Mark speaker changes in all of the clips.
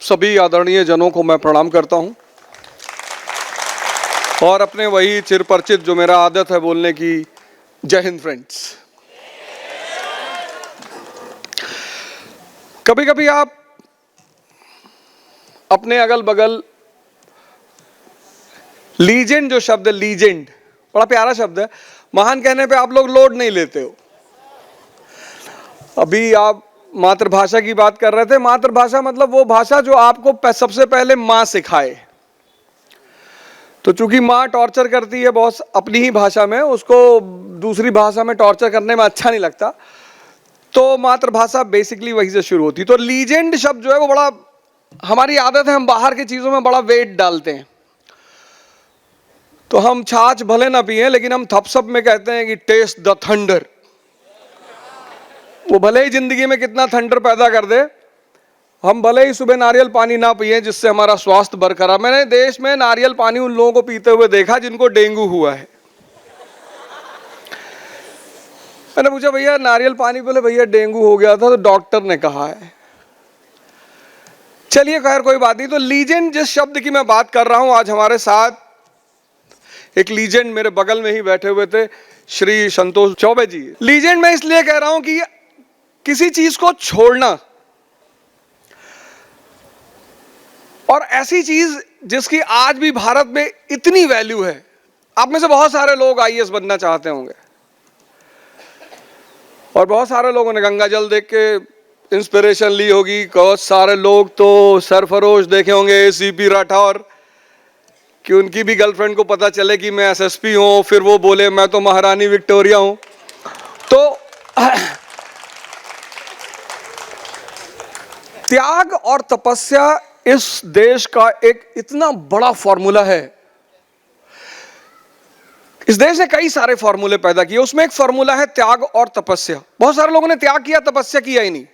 Speaker 1: सभी आदरणीय जनों को मैं प्रणाम करता हूं और अपने वही चिरपरिचित जो मेरा आदत है बोलने की, जय हिंद फ्रेंड्स। कभी कभी आप अपने अगल बगल लीजेंड, जो शब्द है लीजेंड, बड़ा प्यारा शब्द है, महान कहने पे आप लोग लोड नहीं लेते हो। अभी आप मातृभाषा की बात कर रहे थे। मातृभाषा मतलब वो भाषा जो आपको सबसे पहले माँ सिखाए। तो चूंकि माँ टॉर्चर करती है बहुत अपनी ही भाषा में, उसको दूसरी भाषा में टॉर्चर करने में अच्छा नहीं लगता, तो मातृभाषा बेसिकली वहीं से शुरू होती। तो लीजेंड शब्द जो है वो बड़ा, हमारी आदत है हम बाहर की चीजों में बड़ा वेट डालते हैं। तो हम छाछ भले ना पिए लेकिन हम थपसप में कहते हैं कि टेस्ट द थंडर। वो भले ही जिंदगी में कितना थंडर पैदा कर दे, हम भले ही सुबह नारियल पानी ना पिए जिससे हमारा स्वास्थ्य बरकरार। मैंने देश में नारियल पानी उन लोगों को पीते हुए देखा जिनको डेंगू हुआ है। मैंने पूछा भैया नारियल पानी, बोले भैया डेंगू हो गया था तो डॉक्टर ने कहा है। चलिए खैर कोई बात नहीं। तो लीजेंड जिस शब्द की मैं बात कर रहा हूं, आज हमारे साथ एक लीजेंड मेरे बगल में ही बैठे हुए थे, श्री संतोष चौबे जी। लीजेंड मैं इसलिए कह रहा हूं कि किसी चीज को छोड़ना और ऐसी चीज जिसकी आज भी भारत में इतनी वैल्यू है। आप में से बहुत सारे लोग आईएएस बनना चाहते होंगे और बहुत सारे लोगों ने गंगा जल देख के इंस्पिरेशन ली होगी। बहुत सारे लोग तो सरफरोश देखे होंगे सीपी राठौर, कि उनकी भी गर्लफ्रेंड को पता चले कि मैं एसएसपी हूं, फिर वो बोले मैं तो महारानी विक्टोरिया हूं। तो त्याग और तपस्या इस देश का एक इतना बड़ा फॉर्मूला है। इस देश ने कई सारे फॉर्मूले पैदा किए, उसमें एक फॉर्मूला है त्याग और तपस्या। बहुत सारे लोगों ने त्याग किया, तपस्या किया ही नहीं।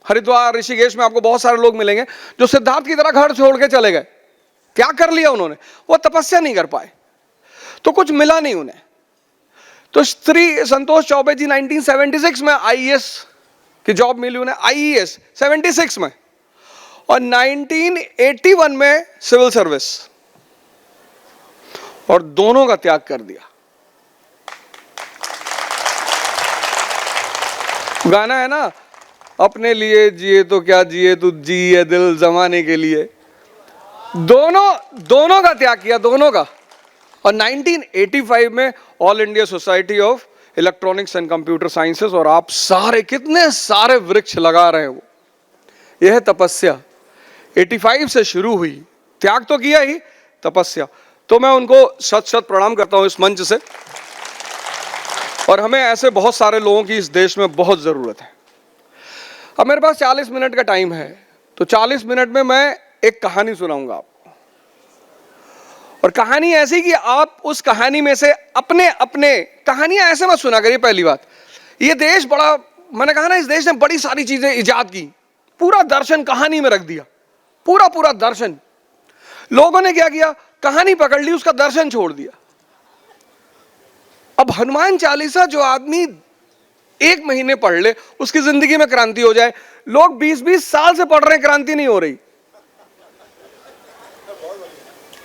Speaker 1: हरिद्वार ऋषिकेश में आपको बहुत सारे लोग मिलेंगे जो सिद्धार्थ की तरह घर छोड़ के चले गए, त्याग कर लिया उन्होंने, वो तपस्या नहीं कर पाए, तो कुछ मिला नहीं उन्हें। तो श्री संतोष चौबे जी 1976 में आईएएस की जॉब मिली उन्हें, आईएएस 76 में, और 1981 में सिविल सर्विस, और दोनों का त्याग कर दिया। गाना है ना, अपने लिए जिए तो क्या जिए, तू जिए दिल जमाने के लिए। दोनों का त्याग किया, दोनों का। और 1985 में all India society of electronics and computer sciences, और आप सारे कितने सारे वृक्ष लगा रहे हैं वो, यह है तपस्या। 85 से शुरू हुई, त्याग तो किया ही, तपस्या। तो मैं उनको शत शत प्रणाम करता हूं इस मंच से, और हमें ऐसे बहुत सारे लोगों की इस देश में बहुत जरूरत है। अब मेरे पास 40 मिनट का टाइम है, तो 40 मिनट में मैं एक कहानी सुनाऊंगा आपको, और कहानी ऐसी कि आप उस कहानी में से अपने अपने कहानियां ऐसे मत सुना करिए। पहली बात, ये देश बड़ा, मैंने कहा ना, इस देश ने बड़ी सारी चीजें इजाद की, पूरा दर्शन कहानी में रख दिया, पूरा दर्शन। लोगों ने क्या किया, कहानी पकड़ ली, उसका दर्शन छोड़ दिया। अब हनुमान चालीसा जो आदमी 1 महीने पढ़ ले, उसकी जिंदगी में क्रांति हो जाए। लोग 20-20 साल से पढ़ रहे हैं, क्रांति नहीं हो रही।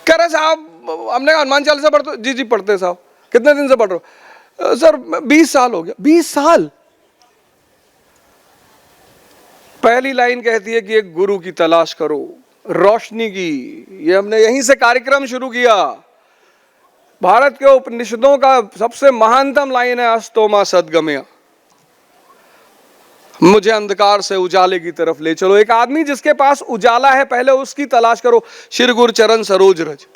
Speaker 1: कह रहे साहब, हमने कहा हनुमान चालीसा पढ़ते? जी जी पढ़ते साहब। कितने दिन से पढ़ रहे हो? सर 20 साल हो गया। 20 साल? पहली लाइन कहती है कि एक गुरु की तलाश करो, रोशनी की। ये हमने यहीं से कार्यक्रम शुरू किया। भारत के उपनिषदों का सबसे महानतम लाइन है, अस्तोमा सद्गमया, मुझे अंधकार से उजाले की तरफ ले चलो। एक आदमी जिसके पास उजाला है, पहले उसकी तलाश करो। श्री गुरु चरण सरोज रज।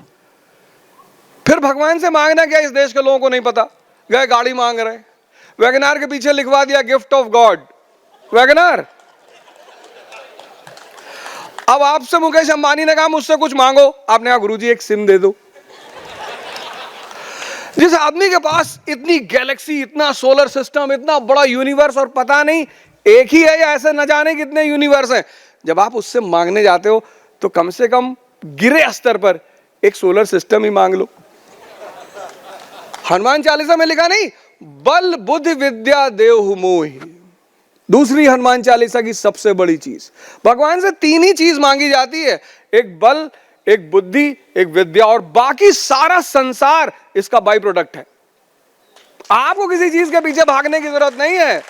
Speaker 1: फिर भगवान से मांगना क्या, इस देश के लोगों को नहीं पता। गए गाड़ी मांग रहे, वैगनार के पीछे लिखवा दिया गिफ्ट ऑफ गॉड, वैगनार। अब आपसे मुकेश अंबानी ने कहा मुझसे कुछ मांगो, आपने कहा गुरुजी एक सिम दे दो। जिस आदमी के पास इतनी गैलेक्सी, इतना सोलर सिस्टम, इतना बड़ा यूनिवर्स, और पता नहीं एक ही है या ऐसे न जाने कितने यूनिवर्स हैं, जब आप उससे मांगने जाते हो तो कम से कम गिरे स्तर पर एक सोलर सिस्टम ही मांग लो। हनुमान चालीसा में लिखा नहीं, बल बुद्धि विद्या देहु मोहि, दूसरी हनुमान चालीसा की सबसे बड़ी चीज, भगवान से तीन ही चीज मांगी जाती है, एक बल, एक बुद्धि, एक विद्या, और बाकी सारा संसार इसका बाई प्रोडक्ट है। आपको किसी चीज के पीछे भागने की जरूरत नहीं है।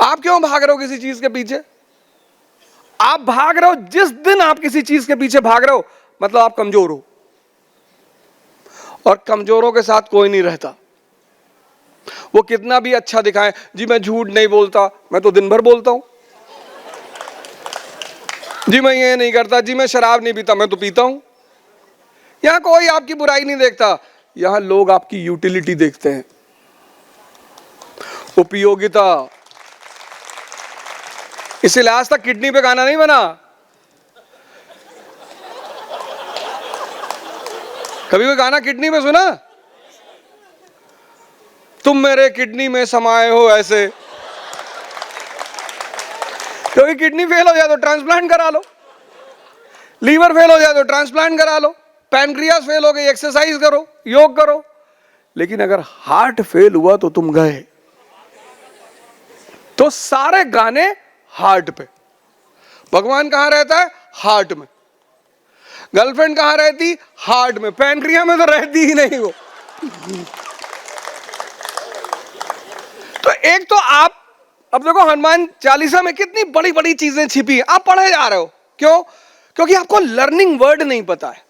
Speaker 1: आप क्यों भाग रहे हो किसी चीज के पीछे? आप भाग रहे हो, जिस दिन आप किसी चीज के पीछे भाग रहे हो मतलब आप कमजोर हो, और कमजोरों के साथ कोई नहीं रहता। वो कितना भी अच्छा दिखाए, जी मैं झूठ नहीं बोलता, मैं तो दिन भर बोलता हूं, जी मैं ये नहीं करता, जी मैं शराब नहीं पीता, मैं तो पीता हूं। यहां कोई आपकी बुराई नहीं देखता, यहां लोग आपकी यूटिलिटी देखते हैं, उपयोगिता। इसलिए आज तक किडनी पे गाना नहीं बना। कभी कोई गाना किडनी में सुना? तुम मेरे किडनी में समाये हो ऐसे। क्योंकि किडनी फेल हो जाए तो ट्रांसप्लांट करा लो, लीवर फेल हो जाए तो ट्रांसप्लांट करा लो, पैनक्रियास फेल हो गई, एक्सरसाइज करो, योग करो। लेकिन अगर हार्ट फेल हुआ तो तुम गए। तो सारे गाने हार्ट पे। भगवान कहां रहता है? हार्ट में। गर्लफ्रेंड कहां रहती? हार्ट में। पैनक्रिया में तो रहती ही नहीं वो। तो एक तो आप, अब देखो हनुमान चालीसा में कितनी बड़ी बड़ी चीजें छिपी हैं, आप पढ़े जा रहे हो। क्यों? क्योंकि आपको लर्निंग वर्ड नहीं पता है।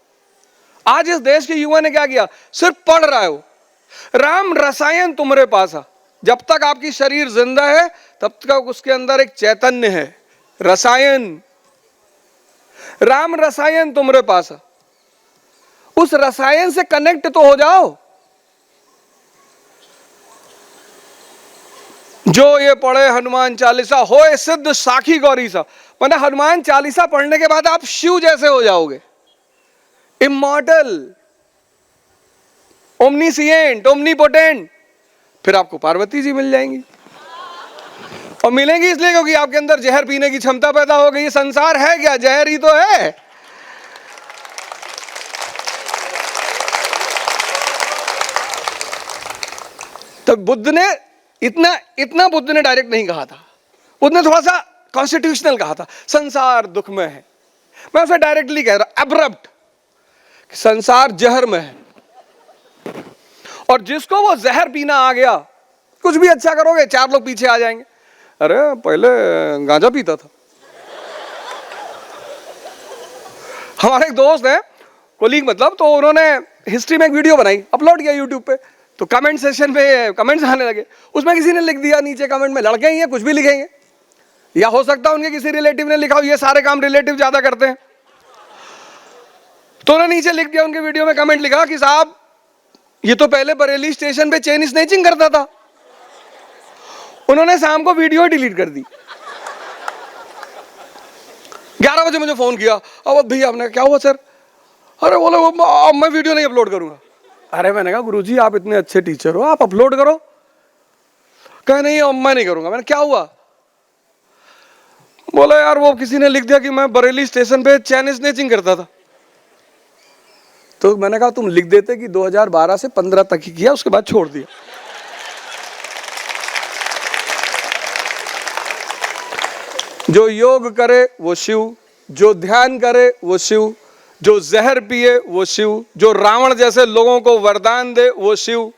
Speaker 1: आज इस देश के युवा ने क्या किया? सिर्फ पढ़ रहे हो। राम रसायन तुम्हारे पास है। जब तक आपकी शरीर जिंदा है तब तक उसके अंदर एक चैतन्य है, रसायन। राम रसायन तुम्हारे पास है, उस रसायन से कनेक्ट तो हो जाओ। जो ये पढ़े हनुमान चालीसा होए सिद्ध साखी गौरी सा, मतलब हनुमान चालीसा पढ़ने के बाद आप शिव जैसे हो जाओगे, इमॉर्टल, ओमनीसिएंट, ओमनीपोटेंट। फिर आपको पार्वती जी मिल जाएंगी, और मिलेंगी इसलिए क्योंकि आपके अंदर जहर पीने की क्षमता पैदा हो गई। संसार है क्या? जहर ही तो है। तो बुद्ध ने इतना बुद्ध ने डायरेक्ट नहीं कहा था, बुद्ध ने थोड़ा सा कॉन्स्टिट्यूशनल कहा था। संसार दुख में है, मैं उसे डायरेक्टली कह रहा, एब्रप्ट, संसार जहर में है। और जिसको वो जहर पीना आ गया, कुछ भी अच्छा करोगे चार लोग पीछे आ जाएंगे, अरे पहले गांजा पीता था। हमारे एक दोस्त है, कोलीग मतलब, तो उन्होंने हिस्ट्री में एक वीडियो बनाई, अपलोड किया यूट्यूब पे। तो कमेंट सेक्शन पे कमेंट्स आने लगे। उसमें किसी ने लिख दिया नीचे कमेंट में, लड़के ही हैं कुछ भी लिखेंगे, या हो सकता है उनके किसी रिलेटिव ने लिखा हो, ये सारे काम रिलेटिव ज्यादा करते हैं। तो उन्होंने नीचे लिख दिया, उनके वीडियो में कमेंट लिखा कि साहब ये तो पहले बरेली स्टेशन पे चेन स्नैचिंग करता था। उन्होंने शाम को वीडियो डिलीट कर दी। 11 बजे मुझे फोन किया, अब भैया आपने क्या हुआ सर? अरे बोले अब मैं वीडियो नहीं अपलोड करूंगा। अरे मैंने कहा गुरुजी आप इतने अच्छे टीचर हो, आप अपलोड करो। कहा नहीं अब मैं नहीं करूंगा। मैंने क्या हुआ? बोला यार वो किसी ने लिख दिया कि मैं बरेली स्टेशन पे चैन स्नैचिंग करता था। तो मैंने कहा तुम लिख देते कि 2012 से 15 तक ही किया, उसके बाद छोड़ दिया। जो योग करे वो शिव, जो ध्यान करे वो शिव, जो जहर पिए वो शिव, जो रावण जैसे लोगों को वरदान दे वो शिव,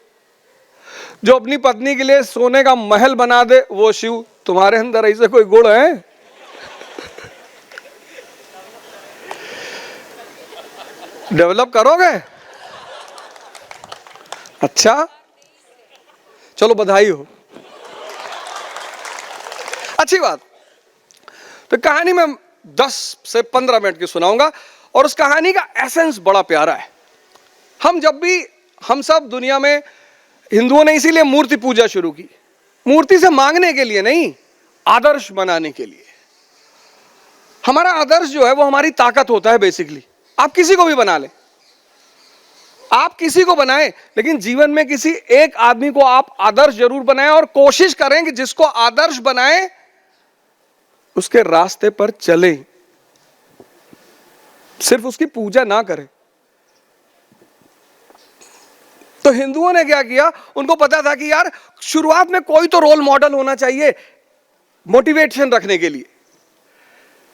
Speaker 1: जो अपनी पत्नी के लिए सोने का महल बना दे वो शिव। तुम्हारे अंदर ऐसे कोई गुण है? डेवलप करोगे? अच्छा चलो बधाई हो, अच्छी बात। तो कहानी मैं 10 से 15 मिनट की सुनाऊंगा, और उस कहानी का एसेंस बड़ा प्यारा है। हम सब दुनिया में, हिंदुओं ने इसीलिए मूर्ति पूजा शुरू की, मूर्ति से मांगने के लिए नहीं, आदर्श बनाने के लिए। हमारा आदर्श जो है वो हमारी ताकत होता है बेसिकली। आप किसी को भी बना ले, आप किसी को बनाएं, लेकिन जीवन में किसी एक आदमी को आप आदर्श जरूर बनाएं, और कोशिश करें कि जिसको आदर्श बनाएं उसके रास्ते पर चले, सिर्फ उसकी पूजा ना करें। तो हिंदुओं ने क्या किया, उनको पता था कि यार शुरुआत में कोई तो रोल मॉडल होना चाहिए मोटिवेशन रखने के लिए।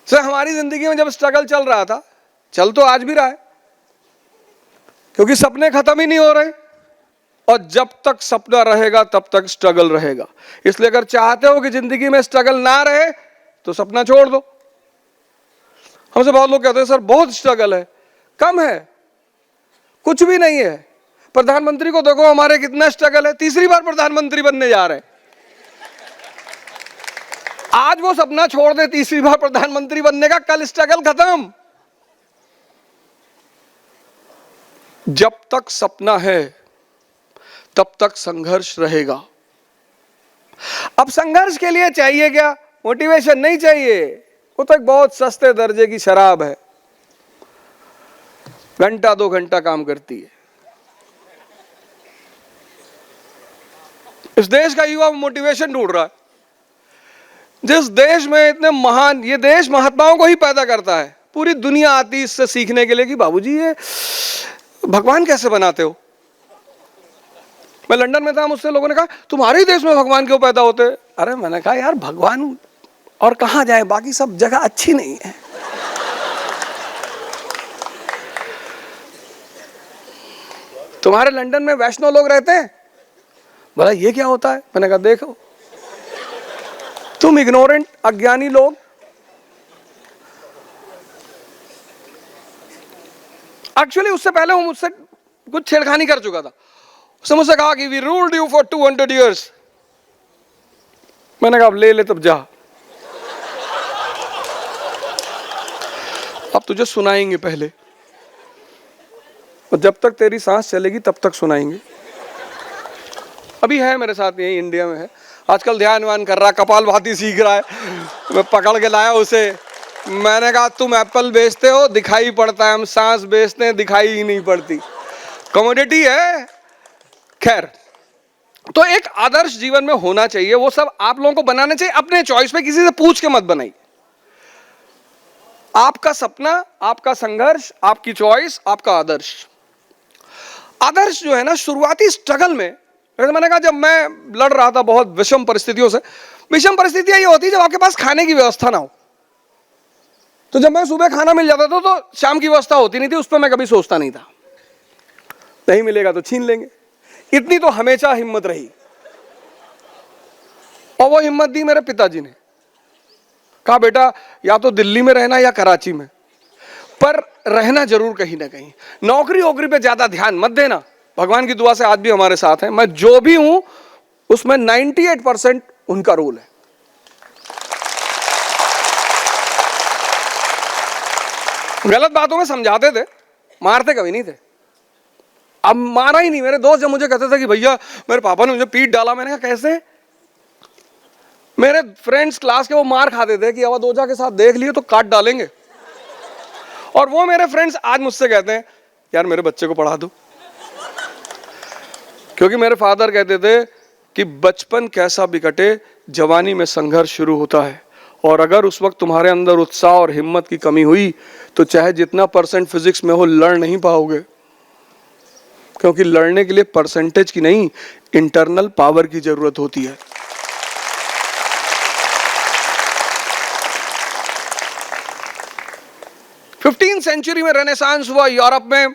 Speaker 1: सर हमारी जिंदगी में जब स्ट्रगल चल रहा था, चल तो आज भी रहा है, क्योंकि सपने खत्म ही नहीं हो रहे, और जब तक सपना रहेगा तब तक स्ट्रगल रहेगा। इसलिए अगर चाहते हो कि जिंदगी में स्ट्रगल ना रहे तो सपना छोड़ दो। हमसे बहुत लोग कहते हैं सर बहुत स्ट्रगल है। कम है, कुछ भी नहीं है। प्रधानमंत्री को देखो हमारे कितना स्ट्रगल है, तीसरी बार प्रधानमंत्री बनने जा रहे हैं। आज वो सपना छोड़ दे तीसरी बार प्रधानमंत्री बनने का, कल स्ट्रगल खत्म। जब तक सपना है तब तक संघर्ष रहेगा। अब संघर्ष के लिए चाहिए क्या? मोटिवेशन नहीं चाहिए, वो तो एक बहुत सस्ते दर्जे की शराब है, घंटा 2 घंटा काम करती है। इस देश का युवा मोटिवेशन ढूंढ रहा है। जिस देश में इतने महान, ये देश महात्माओं को ही पैदा करता है, पूरी दुनिया आती है इससे सीखने के लिए कि बाबूजी ये भगवान कैसे बनाते हो। मैं लंदन में था, मुझसे लोगों ने कहा तुम्हारे ही देश में भगवान क्यों पैदा होते? अरे मैंने कहा यार भगवान और कहां जाए, बाकी सब जगह अच्छी नहीं है। तुम्हारे लंदन में वैष्णव लोग रहते हैं? बोला ये क्या होता है? मैंने कहा देखो तुम इग्नोरेंट अज्ञानी लोग, एक्चुअली उससे पहले वो मुझसे कुछ छेड़खानी कर चुका था। उसने मुझसे कहा कि we ruled you for 200 years। मैंने कहा अब ले ले तब जा, अब तुझे सुनाएंगे पहले, और जब तक तेरी सांस चलेगी तब तक सुनाएंगे। अभी है मेरे साथ, यही इंडिया में है, आजकल ध्यान वान कर रहा, कपालभाति सीख रहा है। मैं पकड़ के लाया उसे, मैंने कहा तुम एप्पल बेचते हो दिखाई पड़ता है, हम सांस बेचते हैं दिखाई ही नहीं पड़ती, कमोडिटी है। खैर, तो एक आदर्श जीवन में होना चाहिए, वो सब आप लोगों को बनाना चाहिए अपने चॉइस पे, किसी से पूछ के मत बनाइए। आपका सपना, आपका संघर्ष, आपकी चॉइस, आपका आदर्श। आदर्श जो है ना, शुरुआती स्ट्रगल में, मैंने कहा जब मैं लड़ रहा था बहुत विषम परिस्थितियों से, विषम परिस्थितियां ये होती है जब आपके पास खाने की व्यवस्था ना हो। तो जब मैं सुबह खाना मिल जाता था तो शाम की व्यवस्था होती नहीं थी, उस पर मैं कभी सोचता नहीं था, नहीं मिलेगा तो छीन लेंगे। इतनी तो हमेशा हिम्मत रही, और वो हिम्मत दी मेरे पिताजी ने। कहा बेटा या तो दिल्ली में रहना या कराची में, पर रहना जरूर कहीं ना कहीं। नौकरी वोकरी पे ज्यादा ध्यान मत देना। भगवान की दुआ से आज भी हमारे साथ हैं, मैं जो भी हूं उसमें 98% उनका रोल है। गलत बातों में समझाते थे, मारते कभी नहीं थे। अब मारा ही नहीं। मेरे दोस्त जब मुझे कहते थे कि भैया मेरे पापा ने मुझे पीट डाला, मैंने कहा कैसे? मेरे फ्रेंड्स क्लास के वो मार खाते थे कि अवध ओझा के साथ देख लिए तो काट डालेंगे, और वो मेरे फ्रेंड्स आज मुझसे कहते हैं यार मेरे बच्चे को पढ़ा दो। क्योंकि मेरे फादर कहते थे कि बचपन कैसा भी कटे, जवानी में संघर्ष शुरू होता है, और अगर उस वक्त तुम्हारे अंदर उत्साह और हिम्मत की कमी हुई तो चाहे जितना % फिजिक्स में हो, लड़ नहीं पाओगे। क्योंकि लड़ने के लिए परसेंटेज की नहीं, इंटरनल पावर की जरूरत होती है। फिफ्टीन सेंचुरी में रेनेसांस हुआ यूरोप में,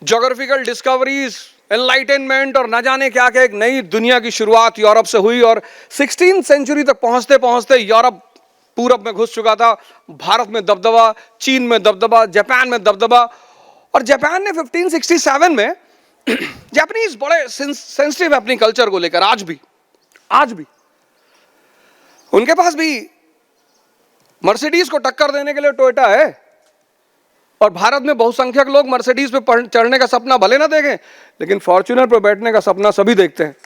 Speaker 1: ज्योग्राफिकल डिस्कवरीज, एनलाइटनमेंट और न जाने क्या क्या, एक नई दुनिया की शुरुआत यूरोप से हुई। और 16 सेंचुरी तक पहुंचते पहुंचते यूरोप पूरब में घुस चुका था। भारत में दबदबा, चीन में दबदबा, जापान में दबदबा। और जापान ने 1567 में, जापानीज बड़े सेंसिटिव है अपनी कल्चर को लेकर, आज भी उनके पास भी मर्सिडीज को टक्कर देने के लिए टोयोटा है। और भारत में बहुसंख्यक लोग मर्सिडीज पे चढ़ने का सपना भले ना देखें, लेकिन फॉर्च्यूनर पर बैठने का सपना सभी देखते हैं।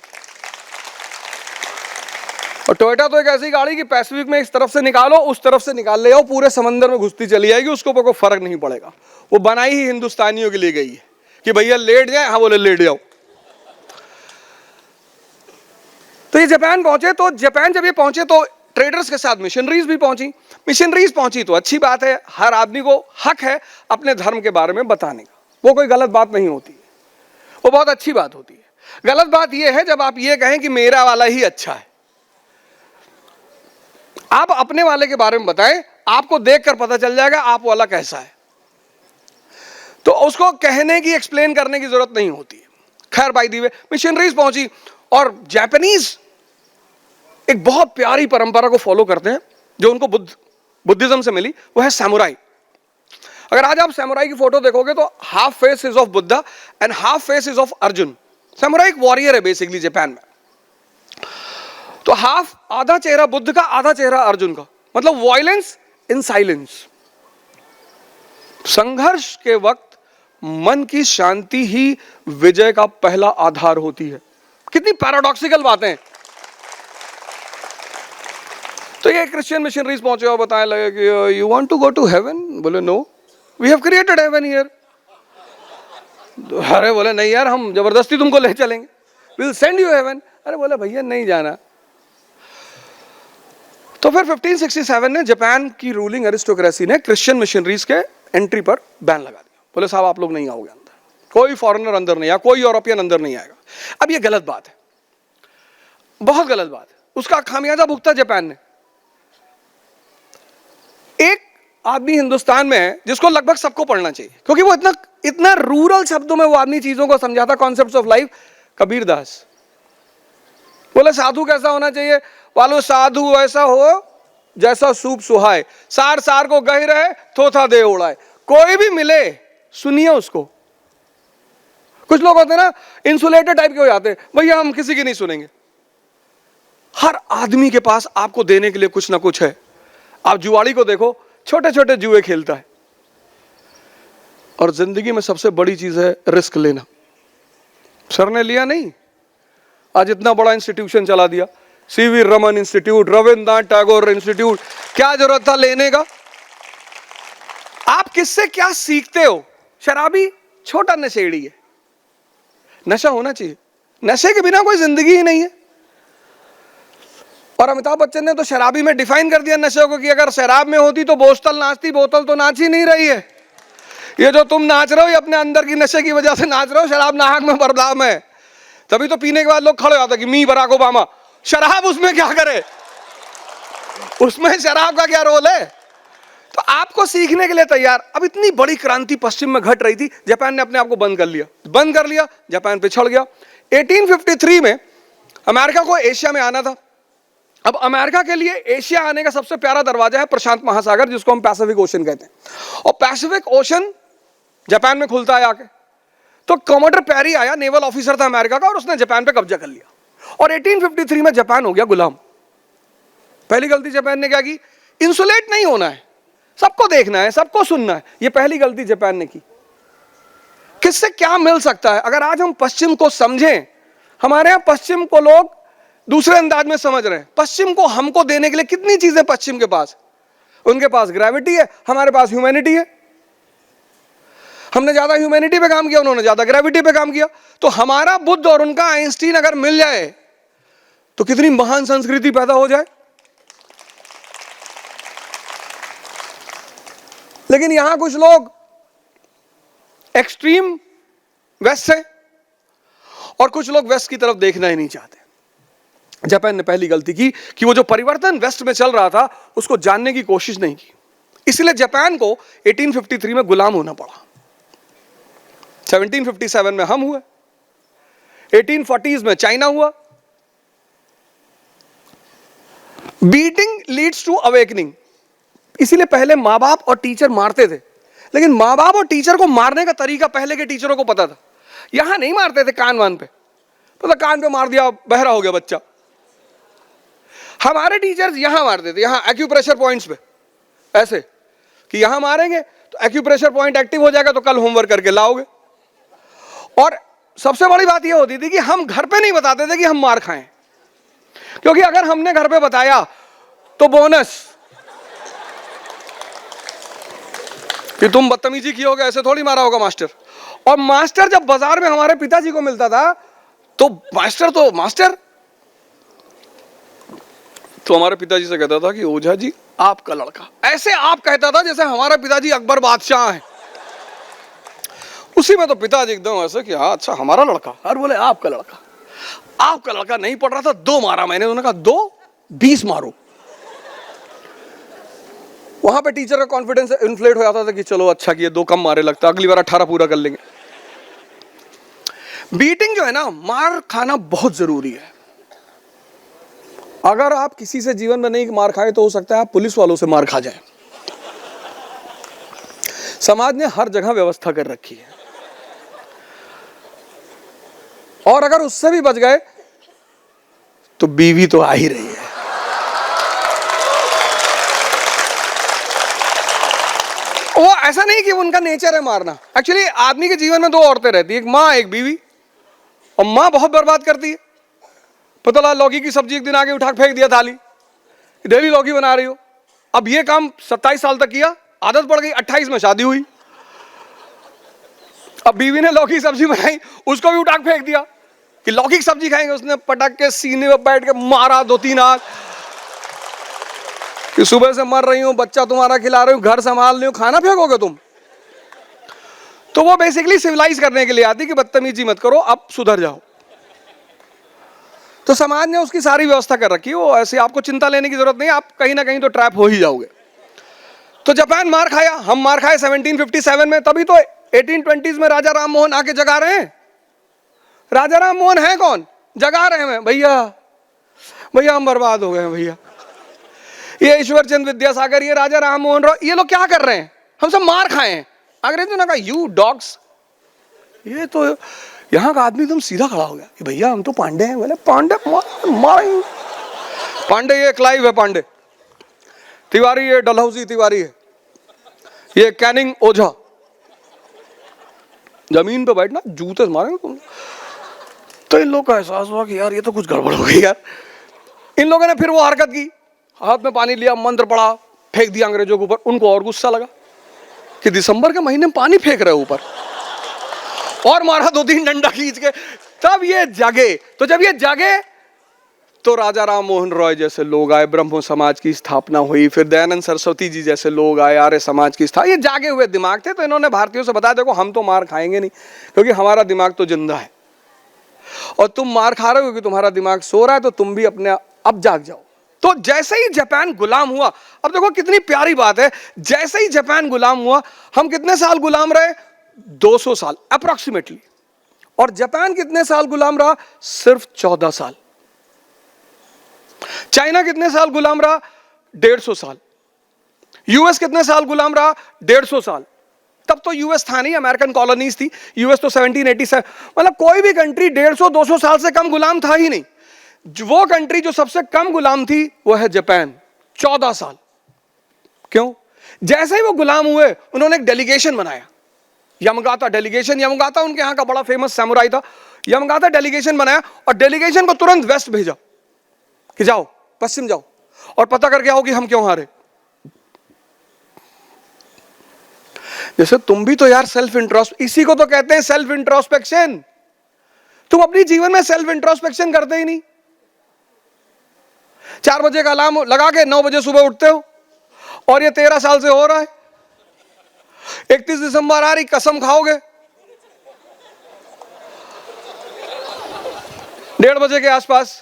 Speaker 1: और टोयोटा तो एक ऐसी गाड़ी की पैसिफिक में इस तरफ से निकालो उस तरफ से निकाल ले जाओ, पूरे समंदर में घुसती चली जाएगी, उसको ऊपर कोई फर्क नहीं पड़ेगा। वो बनाई ही हिंदुस्तानियों के लिए गई है कि भैया लेट जाए, हाँ बोले लेट जाओ। तो ये जापान पहुंचे, तो जापान जब ये पहुंचे तो ट्रेडर्स के साथ मिशनरीज भी पहुंची। मिशनरीज पहुंची तो अच्छी बात है, हर आदमी को हक है अपने धर्म के बारे में बताने का, वो कोई गलत बात नहीं होती। वो बहुत अच्छी बात होती है। गलत बात यह है जब आप ये कहें कि मेरा वाला ही अच्छा है। आप अपने वाले के बारे में बताएं, आपको देखकर पता चल जाएगा आप वाला कैसा है, तो उसको कहने की, एक्सप्लेन करने की जरूरत नहीं होती है। खैर, बाय द वे मिशनरीज पहुंची और जापानीज एक बहुत प्यारी परंपरा को फॉलो करते हैं जो उनको बुद्धिज्म से मिली, वो है सैमुराई। अगर आज आप सैमुराई की फोटो देखोगे तो half face is of Buddha and half face is of Arjun. Samurai एक वॉरियर है बेसिकली जापान में। तो हाफ, आधा चेहरा बुद्ध का, आधा चेहरा अर्जुन का, मतलब वॉयलेंस इन साइलेंस। संघर्ष के वक्त मन की शांति ही विजय का पहला आधार होती है। कितनी पैराडॉक्सिकल बातें। तो ये क्रिश्चियन मिशनरीज पहुंचे और बताने लगे कि you want to go to heaven? बोले no, we have created heaven here. अरे बोले नहीं यार, हम जबरदस्ती तुमको ले चलेंगे, we will send you heaven. अरे बोले भैया नहीं जाना। तो फिर 1567 में जापान की रूलिंग एरिस्टोक्रेसी ने क्रिश्चियन मिशनरीज के एंट्री पर बैन लगा दिया। बोले साहब आप लोग नहीं आओगे अंदर, कोई फॉरेनर अंदर नहीं आया, कोई यूरोपियन अंदर नहीं आएगा। अब ये गलत बात है, बहुत गलत बात है। उसका खामियाजा भुगता जापान ने। एक आदमी हिंदुस्तान में है जिसको लगभग सबको पढ़ना चाहिए, क्योंकि वो इतना रूरल शब्दों में वो आदमी चीजों को समझाता, कॉन्सेप्ट्स ऑफ लाइफ। कबीरदास बोले साधु कैसा होना चाहिए? वालो साधु ऐसा हो जैसा सूप सुहाए, सार सार को गही रहे, थोथा दे उड़ाए। कोई भी मिले सुनिए उसको। कुछ लोग होते हैं ना इंसुलेटेड टाइप के हो जाते हैं, भैया हम किसी की नहीं सुनेंगे। हर आदमी के पास आपको देने के लिए कुछ ना कुछ है। आप जुआड़ी को देखो, छोटे छोटे जुए खेलता है। और जिंदगी में सबसे बड़ी चीज है रिस्क लेना। सर ने लिया नहीं, आज इतना बड़ा इंस्टीट्यूशन चला दिया, CV Raman institute, Rabindranath Tagore institute. क्या जरूरत था लेने का? आप किससे क्या सीखते हो? शराबी छोटा नशेड़ी है, नशा होना चाहिए, नशे के बिना कोई जिंदगी ही नहीं है। और अमिताभ बच्चन ने तो शराबी में डिफाइन कर दिया नशे को कि अगर शराब में होती तो बोतल नाचती, बोतल तो नाच ही नहीं रही है। ये जो तुम नाच रहे हो ये अपने अंदर की नशे की वजह से नाच रहे हो। शराब नाहक में बदनाम है, तभी तो पीने के बाद लोग खड़े हो जाते कि मी बराक ओबामा। शराब उसमें क्या करे, उसमें शराब का क्या रोल है? तो आपको सीखने के लिए तैयार। अब इतनी बड़ी क्रांति पश्चिम में घट रही थी, जापान ने अपने आप को बंद कर लिया, जापान पिछड़ गया। 1853 में अमेरिका को एशिया में आना था। अब अमेरिका के लिए एशिया आने का सबसे प्यारा दरवाजा है प्रशांत महासागर, जिसको हम पैसिफिक ओशन कहते हैं। और पैसिफिक ओशन जापान में खुलता है आके। तो कमांडर पेरी आया, नेवल ऑफिसर था अमेरिका का, और उसने जापान पे कब्जा कर लिया। और 1853 में जापान हो गया गुलाम। पहली गलती जापान ने क्या की? इंसुलेट नहीं होना है, सबको देखना है, सबको सुनना है। ये पहली गलती जापान ने की। किससे क्या मिल सकता है? अगर आज हम पश्चिम को समझें, हमारे यहां पश्चिम को लोग दूसरे अंदाज में समझ रहे हैं। पश्चिम को हमको देने के लिए कितनी चीजें पश्चिम के पास। उनके पास ग्रेविटी है, हमारे पास ह्यूमैनिटी है। हमने ज्यादा ह्यूमैनिटी पे काम किया, उन्होंने ज्यादा ग्रेविटी पे काम किया। तो हमारा बुद्ध और उनका आइंस्टीन अगर मिल जाए तो कितनी महान संस्कृति पैदा हो जाए। लेकिन यहां कुछ लोग एक्सट्रीम वेस्ट है और कुछ लोग वेस्ट की तरफ देखना ही नहीं चाहते। जापान ने पहली गलती की कि वो जो परिवर्तन वेस्ट में चल रहा था उसको जानने की कोशिश नहीं की। इसलिए जापान को 1853 में गुलाम होना पड़ा। 1757 में हम हुए, 1840s में चाइना हुआ। Beating leads to awakening. इसीलिए पहले मां बाप और टीचर मारते थे, लेकिन मां बाप और टीचर को मारने का तरीका पहले के टीचरों को पता था। यहां नहीं मारते थे कान वान पे, तो कान पे मार दिया, बहरा हो गया बच्चा। हमारे टीचर्स यहां मारते थे, यहां एक्यूप्रेशर पॉइंट्स पे, ऐसे कि यहां मारेंगे तो एक्यूप्रेशर पॉइंट एक्टिव हो जाएगा, तो कल होमवर्क करके लाओगे। और सबसे बड़ी बात यह होती थी कि हम घर पे नहीं बताते थे कि हम मार खाएं, क्योंकि अगर हमने घर पे बताया तो बोनस कि तुम बदतमीजी की होगे, ऐसे थोड़ी मारा होगा मास्टर। और मास्टर जब बाजार में हमारे पिताजी को मिलता था तो मास्टर तो हमारे पिताजी से कहता था कि ओझा जी आपका लड़का, ऐसे आप कहता था जैसे हमारा पिताजी अकबर बादशाह है। उसी में तो पिताजी एकदम ऐसे कि हाँ अच्छा हमारा लड़का, और बोले आपका लड़का नहीं पढ़ रहा था, 2 मारा मैंने। उन्होंने कहा 2 20 मारो। वहां पे टीचर का कॉन्फिडेंस इन्फ्लेट हो जाता था कि चलो अच्छा किया 2 कम मारे, लगता अगली बार 18 पूरा कर लेंगे। बीटिंग जो है ना, मार खाना बहुत जरूरी है। अगर आप किसी से जीवन में नहीं मार खाए तो हो सकता है आप पुलिस वालों से मार खा जाए। समाज ने हर जगह व्यवस्था कर रखी है, और अगर उससे भी बच गए तो बीवी तो आ ही रही है। वो ऐसा नहीं कि उनका नेचर है मारना। एक्चुअली आदमी के जीवन में 2 औरतें रहती है, एक माँ एक बीवी। और माँ बहुत बर्बाद करती है। पता लगा लौकी की सब्जी एक दिन आगे उठा फेंक दिया थाली, डेली लौकी बना रही हो। अब ये काम 27 साल तक किया, आदत पड़ गई, 28 में शादी हुई। अब बीवी ने लौकी की सब्जी बनाई, उसको भी उठा फेंक दिया कि लौकी की सब्जी खाएंगे। उसने पटक के सीने में बैठ के मारा 2-3 आग कि सुबह से मर रही हूं, बच्चा तुम्हारा खिला रही हूं, घर संभाल रही हूं, खाना फेंकोगे तुम। तो वो बेसिकली सिविलाइज करने के लिए आती कि बदतमीजी मत करो, अब सुधर जाओ। तो समाज ने उसकी सारी व्यवस्था कर रखी है। वो ऐसे आपको चिंता लेने की जरूरत नहीं, आप कहीं ना कहीं तो ट्रैप हो ही जाओगे। तो जापान मार खाया, हम मार खाए 1757 में, तभी तो 1820s में राजा राम मोहन आके जगा रहे हैं। राजा राम मोहन है कौन? जगा रहे हैं भैया हम बर्बाद हो गए हैं भैया। ये ईश्वर चंद्र विद्यासागर, ये राजा राम मोहन राय, ये लोग क्या कर रहे हैं? हम सब मार खाए हैं। अंग्रेजों ने कहा यू डॉग्स। ये तो यहाँ का आदमी एकदम सीधा खड़ा हो गया कि भैया हम तो पांडे हैं। बोले पांडे मारेंगे? पांडे ये क्लाइव है पांडे, तिवारी ये डलहौजी तिवारी है, ये कैनिंग ओझा। जमीन पे बैठना, जूते से मारेंगे तुम। तो इन लोगों का एहसास हुआ कि यार ये तो कुछ गड़बड़ हो गई यार। इन लोगों ने फिर वो हरकत की, हाथ में पानी लिया, मंत्र पढ़ा, फेंक दिया अंग्रेजों के ऊपर। उनको और गुस्सा लगा कि दिसंबर के महीने में पानी फेंक रहे ऊपर, और मारा 2-3 डंडा खींच के। तब ये जागे। तो जब ये जागे तो राजा राम मोहन रॉय जैसे लोग आए, ब्रह्मो समाज की स्थापना हुई, फिर दयानंद सरस्वती जी जैसे लोग आए, आर्य समाज की स्थापना। ये जागे हुए दिमाग थे। तो इन्होंने भारतीयों से बताया देखो हम तो मार खाएंगे नहीं, क्योंकि हमारा दिमाग तो जिंदा है, और तुम मार खा रहे हो क्योंकि तुम्हारा दिमाग सो रहा है, तो तुम भी अपने अब जाग जाओ। तो जैसे ही जापान गुलाम हुआ, अब देखो कितनी प्यारी बात है, जैसे ही जापान गुलाम हुआ, हम कितने साल गुलाम रहे? 200 साल अप्रोक्सीमेटली। और जापान कितने साल गुलाम रहा? सिर्फ 14 साल। चाइना कितने साल गुलाम रहा? 150 साल। यूएस कितने साल गुलाम रहा? 150 साल। तब तो यूएस था नहीं, अमेरिकन कॉलोनीज थी। यूएस तो 1787, मतलब कोई भी कंट्री 150-200 साल से कम गुलाम था ही नहीं। वो कंट्री जो सबसे कम गुलाम थी वो है जापान, 14 साल। क्यों? जैसे ही वो गुलाम हुए उन्होंने एक डेलीगेशन बनाया, यमगाता डेलीगेशन। यमगाता उनके यहां का बड़ा फेमस सैमुराई था। यमगाता डेलीगेशन बनाया और डेलीगेशन को तुरंत वेस्ट भेजा कि जाओ पश्चिम जाओ और पता करके आओ कि हम क्यों हारे। जैसे तुम भी तो यार सेल्फ इंट्रोस्पेक्शन, इसी को तो कहते हैं सेल्फ इंट्रोस्पेक्शन। तुम अपनी जीवन में सेल्फ इंट्रोस्पेक्शन करते ही नहीं। 4 बजे का अलार्म लगा के 9 बजे सुबह उठते हो, और ये 13 साल से हो रहा है। 31 दिसंबर आ रही, कसम खाओगे 1:30 बजे के आसपास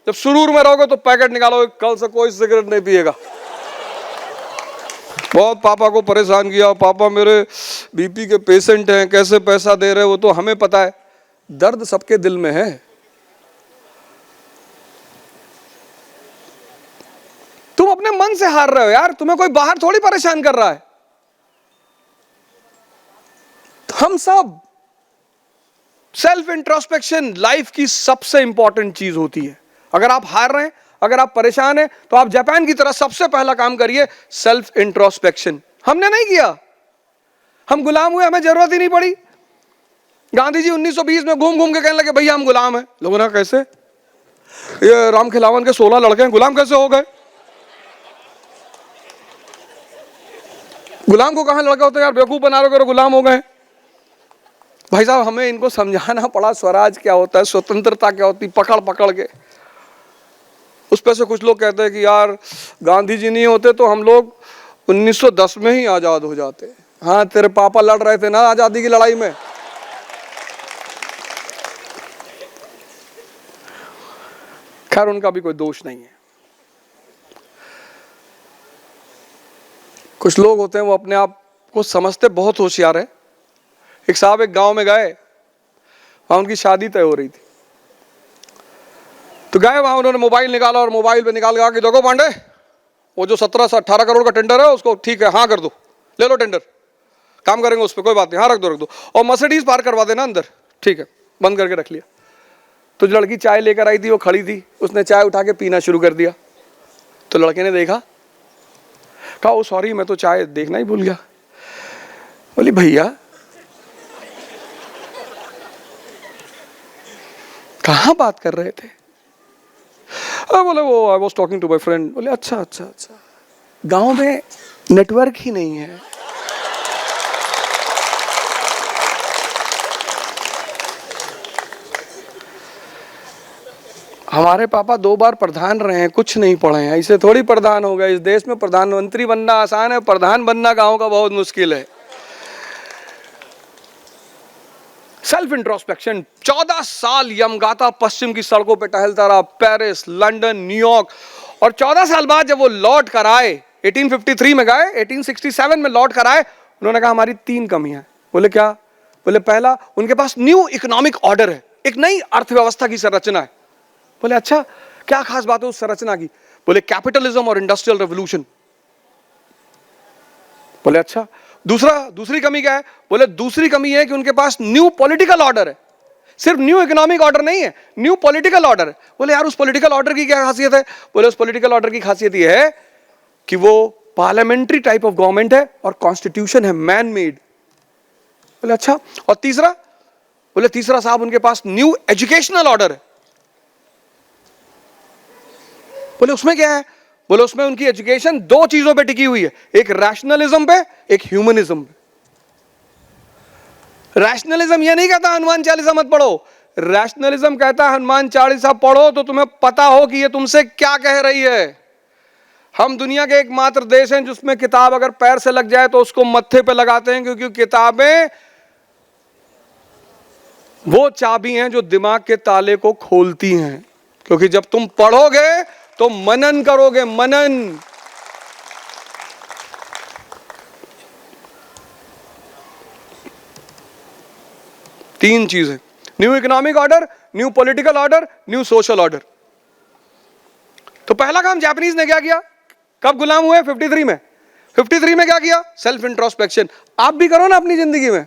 Speaker 1: जब सुरूर में रहोगे तो पैकेट निकालोगे, कल से कोई सिगरेट नहीं पिएगा। बहुत पापा को परेशान किया, पापा मेरे बीपी के पेशेंट हैं, कैसे पैसा दे रहे हो? वो तो हमें पता है, दर्द सबके दिल में है। तुम अपने मन से हार रहे हो यार, तुम्हें कोई बाहर थोड़ी परेशान कर रहा है। हम सब सेल्फ इंट्रोस्पेक्शन लाइफ की सबसे इंपॉर्टेंट चीज होती है। अगर आप हार रहे हैं, अगर आप परेशान हैं, तो आप जापान की तरह सबसे पहला काम करिए सेल्फ इंट्रोस्पेक्शन। हमने नहीं किया, हम गुलाम हुए, हमें जरूरत ही नहीं पड़ी। गांधी जी 1920 में घूम घूम के कहने लगे भैया हम गुलाम हैं। लोगों ने कैसे? ये राम खिलावन के 16 लड़के हैं, गुलाम कैसे हो गए? गुलाम को कहां लड़का होता है यार, बेवकूफ बना रहे हो, गुलाम हो गए। भाई साहब हमें इनको समझाना पड़ा स्वराज क्या होता है, स्वतंत्रता क्या होती, पकड़ पकड़ के। उस पर से कुछ लोग कहते हैं कि यार गांधी जी नहीं होते तो हम लोग 1910 में ही आजाद हो जाते। हाँ तेरे पापा लड़ रहे थे ना आजादी की लड़ाई में। खैर उनका भी कोई दोष नहीं है। कुछ लोग होते हैं वो अपने आप को समझते बहुत होशियार है। एक साहब एक गांव में गए, वहां उनकी शादी तय हो रही थी, तो गए वहां, उन्होंने मोबाइल निकाला और मोबाइल पे निकाल के देखो पांडे, वो जो 17 से 18 करोड़ का टेंडर है उसको ठीक है हाँ कर दो, ले लो टेंडर, काम करेंगे उस पर, कोई बात नहीं, हाँ रख दो, और मर्सिडीज पार करवा देना अंदर, ठीक है, बंद करके रख लिया। तो जो लड़की चाय लेकर आई थी वो खड़ी थी, उसने चाय उठा के पीना शुरू कर दिया। तो लड़के ने देखा, कहा ओ सॉरी मैं तो चाय देखना ही भूल गया। बोली भैया कहाँ बात कर रहे थे? बोले वो I was talking to my friend. बोले अच्छा अच्छा अच्छा, गांव में नेटवर्क ही नहीं है। हमारे पापा 2 बार प्रधान रहे हैं, कुछ नहीं पढ़े हैं, ऐसे थोड़ी प्रधान हो गए। इस देश में प्रधानमंत्री बनना आसान है, प्रधान बनना गांव का बहुत मुश्किल है। सेल्फ इंट्रोस्पेक्शन, 14 साल यमगाता पश्चिम की सड़कों पे टहलता रहा, पेरिस, लंदन, न्यूयॉर्क, और 14 साल बाद जब वो लौट कर आए, 1853 में गए, 1867 में लौट कर आए, उन्होंने कहा हमारी 3 कमियां हैं। बोले क्या? बोले पहला, उनके पास न्यू इकोनॉमिक ऑर्डर है, एक नई अर्थव्यवस्था की संरचना है। बोले अच्छा क्या खास बात है उस संरचना की? बोले कैपिटलिज्म और इंडस्ट्रियल रेवोल्यूशन। बोले अच्छा दूसरी कमी क्या है? बोले दूसरी कमी है कि उनके पास न्यू पॉलिटिकल ऑर्डर है, सिर्फ न्यू इकोनॉमिक ऑर्डर नहीं है, न्यू पॉलिटिकल ऑर्डर है। बोले यार उस पॉलिटिकल ऑर्डर की क्या खासियत है? बोले उस पॉलिटिकल ऑर्डर की खासियत यह है कि वो पार्लियामेंट्री टाइप ऑफ गवर्नमेंट है और कॉन्स्टिट्यूशन है मैन मेड। बोले अच्छा, और तीसरा? बोले तीसरा साहब उनके पास न्यू एजुकेशनल ऑर्डर है। बोले उसमें क्या है? बोले उसमें उनकी एजुकेशन 2 चीजों पे टिकी हुई है, एक रैशनलिज्म पे, एक ह्यूमनिज्म पे। रैशनलिज्म ये नहीं कहता हनुमान चालीसा मत पढ़ो, रैशनलिज्म कहता है हनुमान चालीसा पढ़ो तो तुम्हें पता हो कि ये तुमसे क्या कह रही है। हम दुनिया के एकमात्र देश हैं जिसमें किताब अगर पैर से लग जाए तो उसको मत्थे पे लगाते हैं, क्योंकि किताबें वो चाबी हैं जो दिमाग के ताले को खोलती हैं। क्योंकि जब तुम पढ़ोगे तो मनन करोगे, मनन। तीन चीजें, new economic order, new political order, new social order. तो पहला काम जापानीज ने क्या किया? कब गुलाम हुए? 53 में। 53 में क्या किया? Self introspection. आप भी करो ना अपनी जिंदगी में।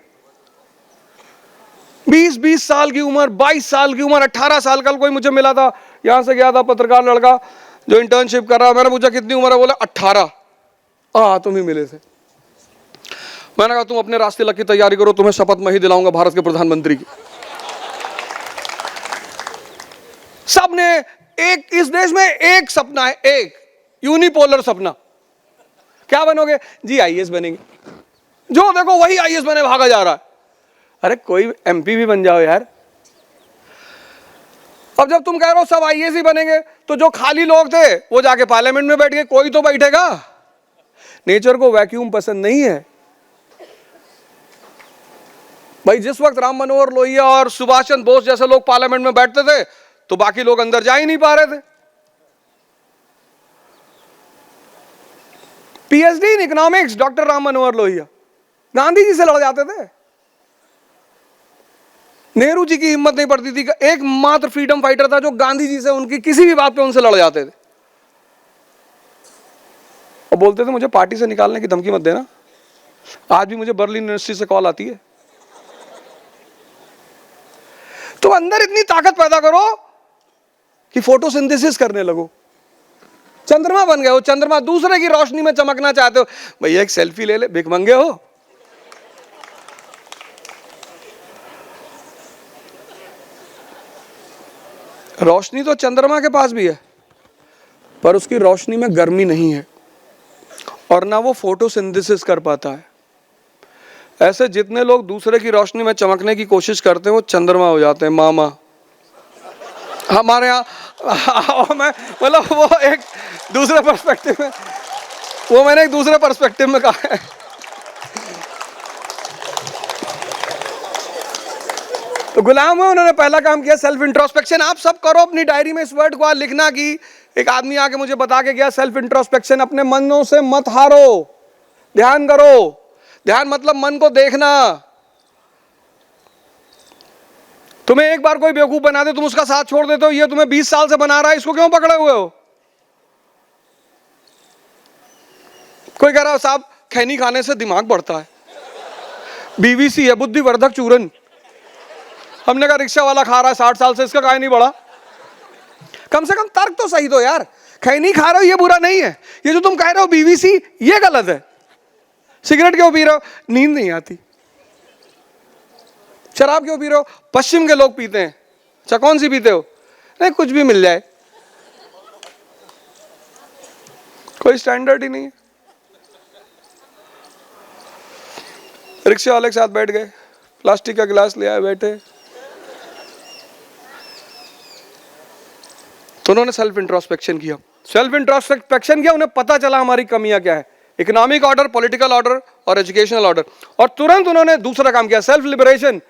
Speaker 1: 20 साल की उम्र, 22 साल की उम्र, 18 साल। कल कोई मुझे मिला था, यहां से गया था पत्रकार लड़का जो इंटर्नशिप कर रहा है। मैंने पूछा कितनी उम्र है? बोला 18। हाँ तुम ही मिले थे। मैंने कहा तुम अपने रास्ते लग की तैयारी करो, तुम्हें शपथ मैं ही दिलाऊंगा भारत के प्रधानमंत्री की। सबने एक, इस देश में एक सपना है, एक यूनिपोलर सपना। क्या बनोगे जी? आईएएस बनेंगे। जो देखो वही आईएएस बने भागा जा रहा है। अरे कोई एमपी भी बन जाओ यार। अब जब तुम कह रहे हो सब आईएएस ही बनेंगे, तो जो खाली लोग थे वो जाके पार्लियामेंट में बैठ गए, कोई तो बैठेगा। नेचर को वैक्यूम पसंद नहीं है भाई। जिस वक्त राम मनोहर लोहिया और सुभाष चंद्र बोस जैसे लोग पार्लियामेंट में बैठते थे तो बाकी लोग अंदर जा ही नहीं पा रहे थे। PhD in economics doctor Ram Manohar Lohia Gandhi ji से लड़ जाते थे। नेहरू जी की हिम्मत नहीं पड़ती थी, एकमात्र फ्रीडम फाइटर था जो गांधी जी से उनकी किसी भी बात पे उनसे लड़ जाते थे और बोलते थे मुझे पार्टी से निकालने की धमकी मत देना। आज भी मुझे बर्लिन यूनिवर्सिटी से कॉल आती है। तो अंदर इतनी ताकत पैदा करो कि फोटोसिंथेसिस करने लगो। चंद्रमा बन गए हो, चंद्रमा दूसरे की रोशनी में चमकना चाहते हो। भैया एक सेल्फी ले ले, भिखमंगे हो। रोशनी तो चंद्रमा के पास भी है, पर उसकी रोशनी में गर्मी नहीं है और ना वो फोटोसिंथेसिस कर पाता है। ऐसे जितने लोग दूसरे की रोशनी में चमकने की कोशिश करते हैं वो चंद्रमा हो जाते हैं। मामा हमारे यहाँ मैं मतलब वो एक दूसरे पर्सपेक्टिव में, वो मैंने एक दूसरे पर्सपेक्टिव में कहा है। तो गुलाम हुए, उन्होंने पहला काम किया सेल्फ इंट्रोस्पेक्शन। आप सब करो अपनी डायरी में इस वर्ड को आज लिखना कि एक आदमी आके मुझे बता के गया सेल्फ इंट्रोस्पेक्शन, अपने मनों से मत हारो, ध्यान करो। ध्यान मतलब मन को देखना। तुम्हें एक बार कोई बेवकूफ बना दे, तुम उसका साथ छोड़ देते हो, ये तुम्हें 20 साल से बना रहा है, इसको क्यों पकड़े हुए हो? कोई कह रहा है साहब खैनी खाने से दिमाग बढ़ता है, बीवीसी है, बुद्धिवर्धक चूरन। हमने कहा रिक्शा वाला खा रहा है 60 साल से, इसका काहे नहीं बढ़ा? कम से कम तर्क तो सही दो यार। खैनी खा रहे हो ये बुरा नहीं है, ये जो तुम कह रहे हो बीवीसी ये गलत है। सिगरेट क्यों पी रहे हो? नींद नहीं आती। शराब क्यों पी रहे हो? पश्चिम के लोग पीते हैं। अच्छा कौन सी पीते हो? नहीं कुछ भी मिल जाए, कोई स्टैंडर्ड ही नहीं है। रिक्शे वाले के साथ बैठ गए, प्लास्टिक का गिलास ले आए, बैठे, तो उन्होंने सेल्फ इंट्रोस्पेक्शन किया। सेल्फ इंट्रोस्पेक्शन किया, उन्हें पता चला हमारी कमियां क्या है, इकोनॉमिक ऑर्डर, पॉलिटिकल ऑर्डर और एजुकेशनल ऑर्डर। और तुरंत उन्होंने दूसरा काम किया, सेल्फ लिबरेशन।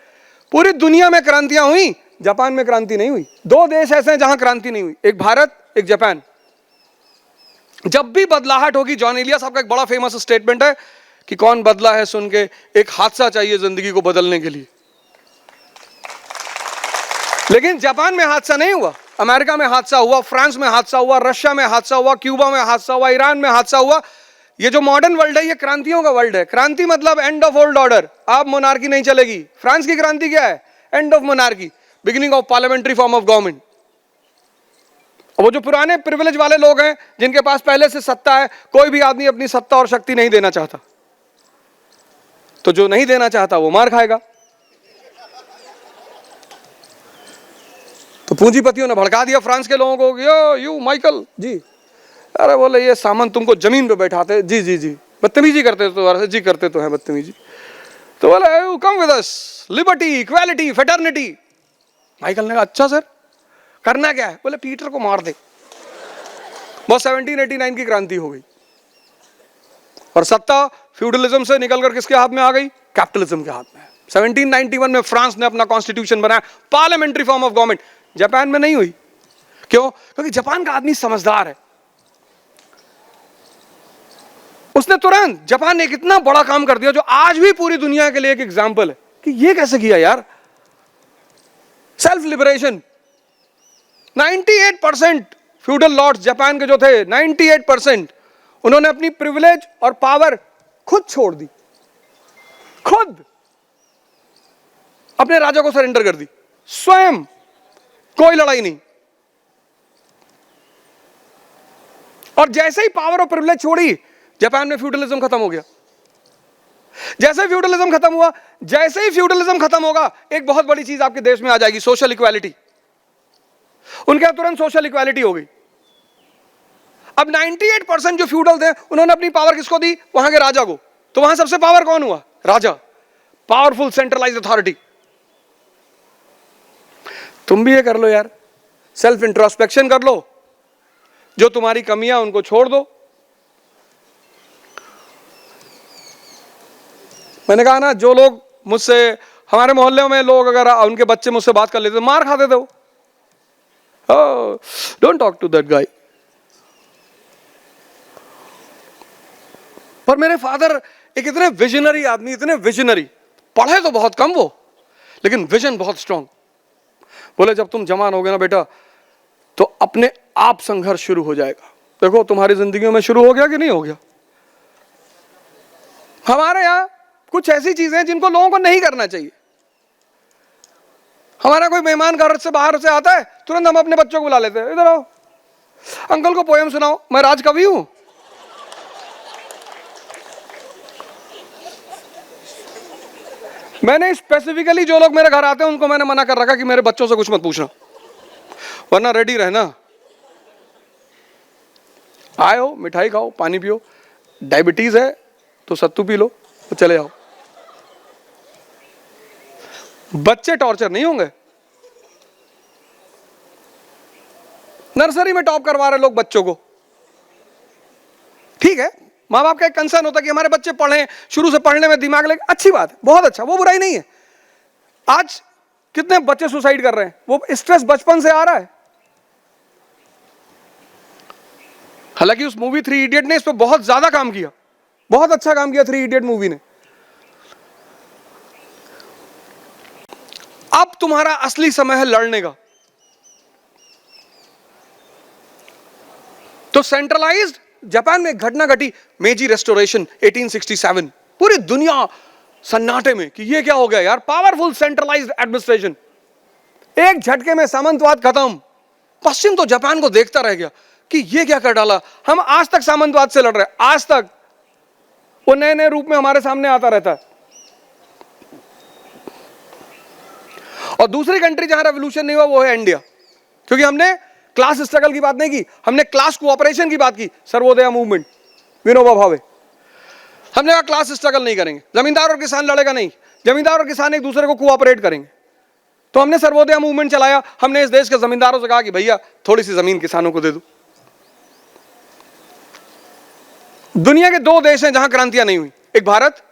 Speaker 1: पूरी दुनिया में क्रांतियां हुई, जापान में क्रांति नहीं हुई। 2 देश ऐसे हैं जहां क्रांति नहीं हुई, एक भारत एक जापान। जब भी बदलाहट होगी, जॉन इलिया साहब का एक बड़ा फेमस स्टेटमेंट है कि कौन बदला है सुन के, एक हादसा चाहिए जिंदगी को बदलने के लिए। लेकिन जापान में हादसा नहीं हुआ, अमेरिका में हादसा हुआ, फ्रांस में हादसा हुआ, रशिया में हादसा हुआ, क्यूबा में हादसा हुआ, ईरान में हादसा हुआ। ये जो मॉडर्न वर्ल्ड है ये क्रांतियों का वर्ल्ड है। क्रांति मतलब एंड ऑफ ओल्ड ऑर्डर, अब मोनार्की नहीं चलेगी। फ्रांस की क्रांति क्या है? End of monarchy, beginning of parliamentary form of government. वो जो पुराने प्रिविलेज वाले लोग हैं जिनके पास पहले से सत्ता है, कोई भी आदमी अपनी सत्ता और शक्ति नहीं देना चाहता, तो जो नहीं देना चाहता वो मार खाएगा। तो पूंजीपतियों ने भड़का दिया फ्रांस के लोगों को, यो यू माइकल जी, अरे बोले ये सामान तुमको जमीन पे बैठाते, जी जी जी, बदतमीजी करते तो जी करते तो हैं बदतमीजी। तो बोले you come with us, liberty, equality, fraternity. Michael ने कहा अच्छा सर करना क्या है? बोले पीटर को मार दे। बस 1789 की क्रांति हो गई और सत्ता फ्यूडलिज्म से निकलकर किसके हाथ में आ गई? कैपिटलिज्म के हाथ में। 1791 में फ्रांस ने अपना कॉन्स्टिट्यूशन बनाया, parliamentary form of government. Japan में नहीं हुई। क्यों? क्योंकि जापान का आदमी समझदार है। उसने तुरंत, जापान ने एक इतना बड़ा काम कर दिया जो आज भी पूरी दुनिया के लिए एक एग्जाम्पल है कि ये कैसे किया यार। Self liberation. 98% feudal lords Japan के जो थे, 98% उन्होंने अपनी प्रिविलेज और पावर खुद छोड़ दी, खुद अपने राजा को सरेंडर कर दी, स्वयं, कोई लड़ाई नहीं। और जैसे ही पावर और प्रिविलेज छोड़ी, जापान में फ्यूडलिज्म खत्म हो गया। जैसे फ्यूडलिज्म खत्म हुआ, जैसे ही फ्यूडलिज्म खत्म होगा, एक बहुत बड़ी चीज आपके देश में आ जाएगी, सोशल इक्वालिटी। उनके यहां तुरंत सोशल इक्वालिटी हो गई। अब 98% जो फ्यूडल थे उन्होंने अपनी पावर किसको दी? वहां के राजा को। तो वहां सबसे पावर कौन हुआ? राजा, पावरफुल सेंट्रलाइज्ड अथॉरिटी। तुम भी ये कर लो यार, सेल्फ इंट्रोस्पेक्शन कर लो, जो तुम्हारी कमियां उनको छोड़ दो। मैंने कहा ना, जो लोग मुझसे, हमारे मोहल्ले में लोग अगर उनके बच्चे मुझसे बात कर लेते तो मार खाते थे वो। Don't talk to that guy. पर मेरे फादर एक इतने विजनरी आदमी, इतने विजनरी, पढ़े तो बहुत कम वो, लेकिन विजन बहुत स्ट्रांग। बोले जब तुम जवान होगे ना बेटा, तो अपने आप संघर्ष शुरू हो जाएगा। देखो तुम्हारी जिंदगी में शुरू हो गया कि नहीं हो गया? हमारे यहाँ कुछ ऐसी चीजें हैं जिनको लोगों को नहीं करना चाहिए। हमारा कोई मेहमान घर से बाहर से आता है, तुरंत हम अपने बच्चों को बुला लेते हैं, इधर आओ, अंकल को पोएम सुनाओ, मैं राजकवि हूं। मैंने स्पेसिफिकली जो लोग मेरे घर आते हैं उनको मैंने मना कर रखा कि मेरे बच्चों से कुछ मत पूछना, वरना रेडी रहना। आए हो, मिठाई खाओ, पानी पियो, डायबिटीज है तो सत्तू पी लो, तो चले जाओ। बच्चे टॉर्चर नहीं होंगे। नर्सरी में टॉप करवा रहे लोग बच्चों को, ठीक है, माँ बाप का एक कंसर्न होता है कि हमारे बच्चे पढ़ें, शुरू से पढ़ने में दिमाग लगे, अच्छी बात है, बहुत अच्छा, वो बुराई नहीं है। आज कितने बच्चे सुसाइड कर रहे हैं, वो स्ट्रेस बचपन से आ रहा है। हालांकि उस मूवी थ्री इडियट ने इस पर बहुत ज्यादा काम किया, बहुत अच्छा काम किया थ्री इडियट मूवी ने। अब तुम्हारा असली समय है लड़ने का। तो सेंट्रलाइज्ड जापान में एक घटना घटी, मेजी रेस्टोरेशन 1867। पूरी दुनिया सन्नाटे में कि ये क्या हो गया यार, पावरफुल सेंट्रलाइज्ड एडमिनिस्ट्रेशन, एक झटके में सामंतवाद खत्म। पश्चिम तो जापान को देखता रह गया कि ये क्या कर डाला, हम आज तक सामंतवाद से लड़ रहे हैं, आज तक वो नए नए रूप में हमारे सामने आता रहता है। और दूसरी कंट्री जहां रेवोल्यूशन नहीं हुआ वो है इंडिया, क्योंकि हमने क्लास स्ट्रगल की बात नहीं की, हमने क्लास कोऑपरेशन की बात की। सर्वोदय मूवमेंट, विनोबा भावे, हमने कहा क्लास स्ट्रगल नहीं करेंगे, जमींदार और किसान लड़ेगा नहीं, जमींदार और किसान एक दूसरे को कोऑपरेट करेंगे। तो हमने सर्वोदय मूवमेंट चलाया, हमने इस देश के जमींदारों से कहा कि भैया थोड़ी सी जमीन किसानों को दे दो। दुनिया के दो देश हैं जहां क्रांतियां नहीं हुई, एक भारत,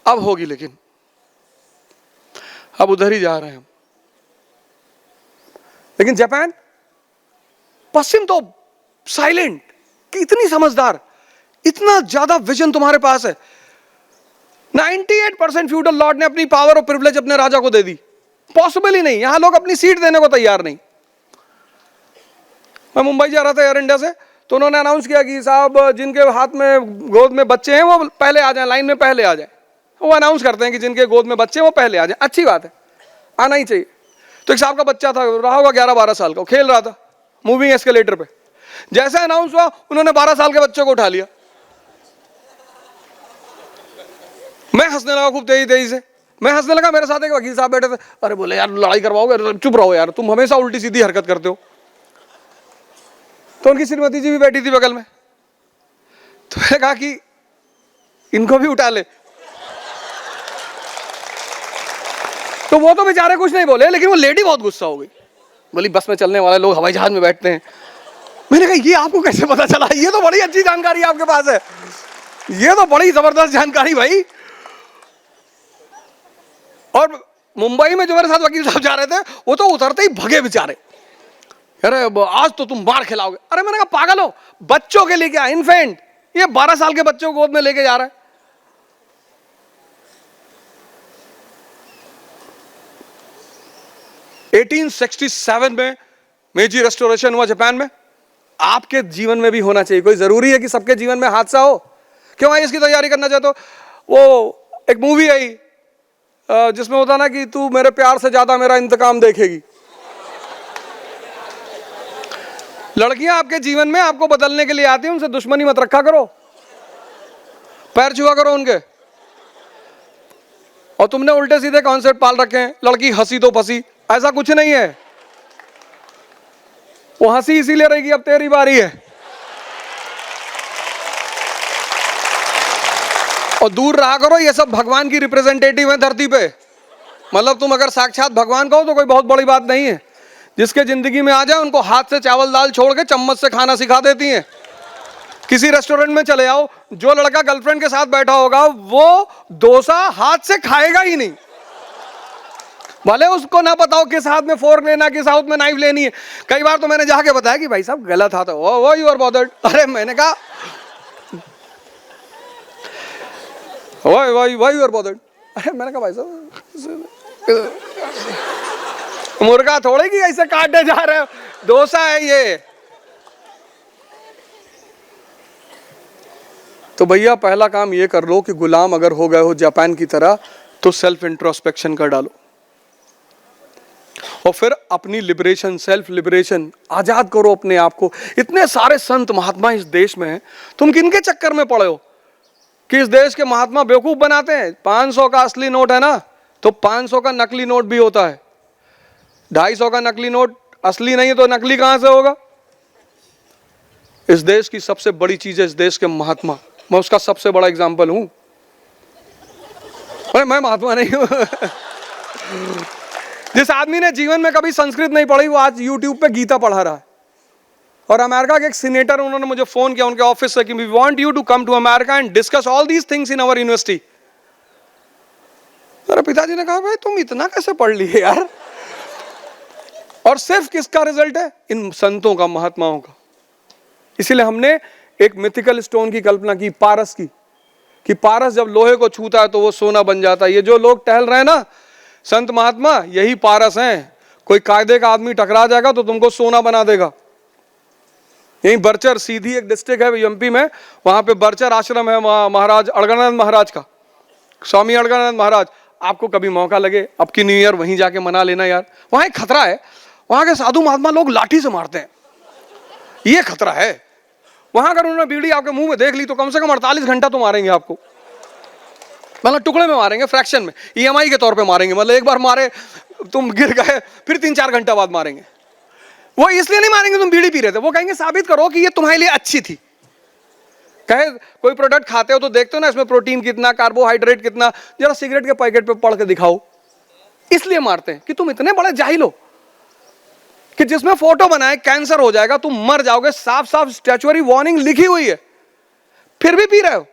Speaker 1: अब होगी, लेकिन अब उधर ही जा रहे हैं हम। लेकिन जापान, पश्चिम तो साइलेंट कि इतनी समझदार, इतना ज्यादा विजन तुम्हारे पास है। 98% फ्यूडल लॉर्ड ने अपनी पावर और प्रिविलेज अपने राजा को दे दी, पॉसिबल ही नहीं, यहां लोग अपनी सीट देने को तैयार नहीं। मैं मुंबई जा रहा था एयर इंडिया से, तो उन्होंने अनाउंस किया कि साहब जिनके हाथ में गोद में बच्चे हैं वो पहले आ जाएं, लाइन में पहले आ जाएं। वो अनाउंस करते हैं कि जिनके गोद में बच्चे हैं वो पहले आ जाएं, अच्छी बात है, आना ही चाहिए। तो एक साहब का बच्चा था, रहा होगा 11-12 साल का, खेल रहा था मूविंग एस्केलेटर पे। जैसे अनाउंस हुआ उन्होंने 12 साल के बच्चे को उठा लिया। मैं हंसने लगा खूब तेजी तेजी से, मैं हंसने लगा, मेरे साथ एक वकील साहब बैठे थे, अरे बोले यार लड़ाई करवाओगे, चुप रहो यार, तुम हमेशा उल्टी सीधी हरकत करते हो। तो उनकी श्रीमती जी भी बैठी थी बगल में, तो मैंने कहा कि इनको भी उठा ले। तो वो तो बेचारे कुछ नहीं बोले, लेकिन वो लेडी बहुत गुस्सा हो गई, बोली बस में चलने वाले लोग हवाई जहाज में बैठते हैं। मैंने कहा ये आपको कैसे पता चला, ये तो बड़ी अच्छी जानकारी आपके पास है, ये तो बड़ी जबरदस्त जानकारी भाई। और मुंबई में जो मेरे साथ वकील साहब जा रहे थे वो तो उतरते ही भगे बेचारे, अरे आज तो तुम मार खिलाओगे। अरे मैंने कहा पागल हो, बच्चों के लिए क्या, इन्फेंट, ये 12 साल के बच्चों को गोद में लेके जा रहा है। – 1867 में मेजी रेस्टोरेशन हुआ जापान में। आपके जीवन में भी होना चाहिए, कोई जरूरी है कि सबके जीवन में हादसा हो? क्यों भाई इसकी तैयारी करना चाहते हो? वो एक मूवी आई जिसमें होता ना कि तू मेरे प्यार से ज्यादा मेरा इंतकाम देखेगी। लड़कियां आपके जीवन में आपको बदलने के लिए आती हैं, उनसे दुश्मनी मत रखा करो, पैर छुआ करो उनके। और तुमने उल्टे सीधे कॉन्सेप्ट पाल रखे हैं, लड़की हंसी तो फंसी, ऐसा कुछ नहीं है। वो हंसी इसीलिए रहेगी अब तेरी बारी है। और दूर रहा करो, ये सब भगवान की रिप्रेजेंटेटिव है धरती पे। मतलब तुम अगर साक्षात भगवान कहो तो कोई बहुत बड़ी बात नहीं है। जिसके जिंदगी में आ जाए उनको हाथ से चावल दाल छोड़ के चम्मच से खाना सिखा देती हैं। किसी रेस्टोरेंट में चले आओ, जो लड़का गर्लफ्रेंड के साथ बैठा होगा वो डोसा हाथ से खाएगा ही नहीं, भले उसको ना पता हो किस हाथ में फोर्क लेना, किस हाथ में नाइफ लेनी है। कई बार तो मैंने जाके बताया कि भाई साहब गलत हाथ है, वो यू आर बॉदर्ड। अरे मैंने कहा वाई यू आर बॉदर्ड। अरे मैंने कहा भाई साहब मुर्गा थोड़े की ऐसे काटने जा रहे हो, डोसा है ये। तो भैया पहला काम ये कर लो कि गुलाम अगर हो गए हो जापान की तरह तो सेल्फ इंट्रोस्पेक्शन कर डालो, और फिर अपनी लिबरेशन, सेल्फ लिबरेशन, आजाद करो अपने आप को। इतने सारे संत महात्मा इस देश में हैं, तुम किनके चक्कर में पड़े हो कि इस देश के महात्मा बेवकूफ बनाते हैं? 500 का असली नोट है ना, तो 500 का नकली नोट भी होता है। 250 का नकली नोट असली नहीं है तो नकली कहां से होगा? इस देश की सबसे बड़ी चीज है इस देश के महात्मा, मैं उसका सबसे बड़ा एग्जाम्पल हूं। अरे मैं महात्मा नहीं हूं। जिस आदमी ने जीवन में कभी संस्कृत नहीं पढ़ी वो आज यूट्यूब पे गीता पढ़ा रहा है। और अमेरिका के एक सीनेटर, उन्होंने मुझे फोन किया उनके ऑफिस से कि we want you to come to America and discuss all these things in our university. मेरे पिताजी ने कहा भाई तुम इतना कैसे पढ़ लिए यार। और सिर्फ किसका रिजल्ट है? इन संतों का, महात्माओं का। इसीलिए हमने एक मिथिकल स्टोन की कल्पना की, पारस की, कि पारस जब लोहे को छूता है तो वो सोना बन जाता है। ये जो लोग टहल रहे हैं ना संत महात्मा, यही पारस हैं। कोई कायदे का आदमी टकरा जाएगा तो तुमको सोना बना देगा। यही बरचर सीधी एक डिस्ट्रिक्ट है एमपी में, वहां पे बरचर आश्रम है महाराज अड़गड़ानंद महाराज का, स्वामी अड़गड़ानंद महाराज। आपको कभी मौका लगे अब की न्यू ईयर वहीं जाके मना लेना यार। वहां एक खतरा है, वहां के साधु महात्मा लोग लाठी से मारते हैं, ये खतरा है। वहां अगर उन्होंने बीड़ी आपके मुंह में देख ली तो कम से कम 48 घंटा तो मारेंगे आपको, मतलब टुकड़े में मारेंगे, फ्रैक्शन में, ईएमआई के तौर पे मारेंगे। मतलब एक बार मारे तुम गिर गए, फिर 3-4 घंटा बाद मारेंगे। वो इसलिए नहीं मारेंगे तुम बीड़ी पी रहे थे, वो कहेंगे साबित करो कि ये तुम्हारे लिए अच्छी थी। कहे कोई प्रोडक्ट खाते हो तो देखते हो ना इसमें प्रोटीन कितना, कार्बोहाइड्रेट कितना, जरा सिगरेट के पैकेट पे पढ़ के दिखाओ। इसलिए मारते हैं कि तुम इतने बड़े जाहिल हो कि जिसमें फोटो बनाए कैंसर हो जाएगा, तुम मर जाओगे, साफ साफ स्टैच्यूअरी वार्निंग लिखी हुई है, फिर भी पी रहे हो,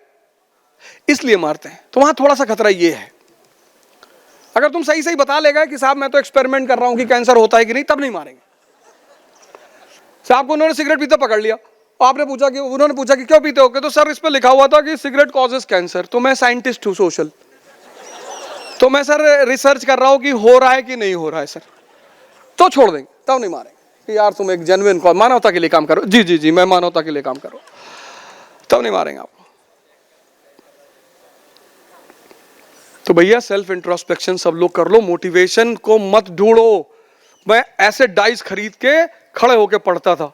Speaker 1: इसलिए मारते हैं। तो वहां थोड़ा सा खतरा ये है। अगर तुम सही सही बता लेगा कि साहब मैं तो एक्सपेरिमेंट कर रहा हूं कि कैंसर होता है कि नहीं, तब नहीं मारेंगे। साहब को उन्होंने सिगरेट पीते पकड़ लिया, आपने पूछा कि, उन्होंने पूछा कि क्यों पीते हो, तो सर इस पे लिखा हुआ था कि सिगरेट कॉजेस कैंसर। तो मैं साइंटिस्ट हूं सोशल, तो मैं सर रिसर्च कर रहा हूं कि हो रहा है कि नहीं हो रहा है सर, तो छोड़ देंगे, तब नहीं मारेंगे कि यार तुम एक जेन्युइन मानवता के लिए काम करो। जी जी जी मैं मानवता के लिए काम करो, तब नहीं मारेंगे आपको। तो भैया सेल्फ इंट्रोस्पेक्शन सब लोग कर लो, मोटिवेशन को मत ढूंढो। मैं ऐसे डाइस खरीद के खड़े होके पढ़ता था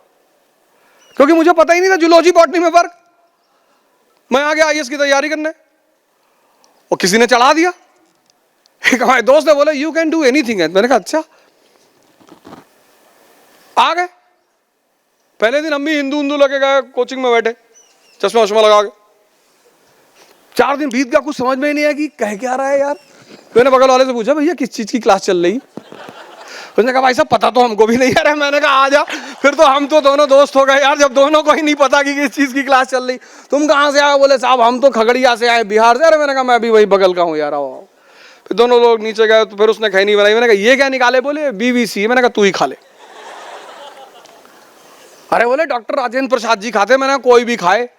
Speaker 1: क्योंकि मुझे पता ही नहीं था जूलॉजी बॉटनी में फर्क। मैं आ गया आईएएस की तैयारी करने और किसी ने चढ़ा दिया। एक हमारे दोस्त ने बोला यू कैन डू एनीथिंग। मैंने कहा अच्छा। आ गए पहले दिन हम भी हिंदू हिंदू लगे गए, कोचिंग में बैठे चश्मा वश्मा लगा के। 4 दिन बीत गया, कुछ समझ में ही नहीं आया कि कह क्या रहा है यार। मैंने बगल वाले से पूछा भैया किस चीज की क्लास चल रही? उसने कहा भाई साहब पता तो हमको भी नहीं यार। मैंने कहा आ जा, फिर तो हम तो दोनों दोस्त हो गए यार, जब दोनों को ही नहीं पता कि किस चीज की क्लास चल रही। तुम कहाँ से आए? बोले साहब हम तो खगड़िया से आए, बिहार से। अरे मैंने कहा मैं भी वही बगल का हूँ यार। आओ। फिर दोनों लोग नीचे गए तो फिर उसने खैनी बनाई। मैंने कहा ये क्या निकाले? बोले बीवीसी। मैंने कहा तू ही खा ले। अरे बोले डॉक्टर राजेंद्र प्रसाद जी खाते। मैंने कोई भी खाए,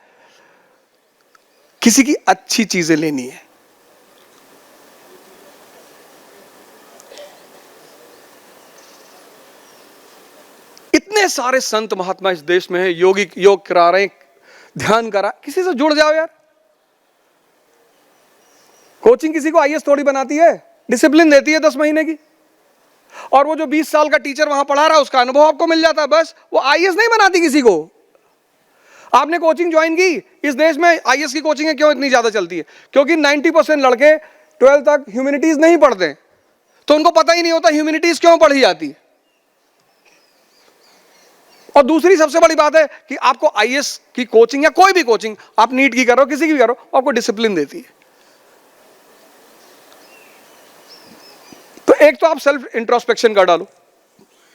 Speaker 1: किसी की अच्छी चीजें लेनी है। इतने सारे संत महात्मा इस देश में है, योगी योग करा रहे हैं, ध्यान करा, किसी से जुड़ जाओ यार। कोचिंग किसी को आईएएस थोड़ी बनाती है, डिसिप्लिन देती है 10 महीने की। और वो जो 20 साल का टीचर वहां पढ़ा रहा है उसका अनुभव आपको मिल जाता है, बस। वो आईएएस नहीं बनाती किसी को। आपने कोचिंग ज्वाइन की, इस देश में आईएएस की कोचिंग क्यों इतनी ज्यादा चलती है? क्योंकि 90% लड़के 12th तक ह्यूमैनिटीज नहीं पढ़ते, तो उनको पता ही नहीं होता ह्यूमैनिटीज क्यों पढ़ी जाती है। और दूसरी सबसे बड़ी बात है कि आपको आईएएस की कोचिंग या कोई भी कोचिंग, आप नीट की करो, किसी की भी करो, आपको डिसिप्लिन देती है। तो एक तो आप सेल्फ इंट्रोस्पेक्शन कर डालो,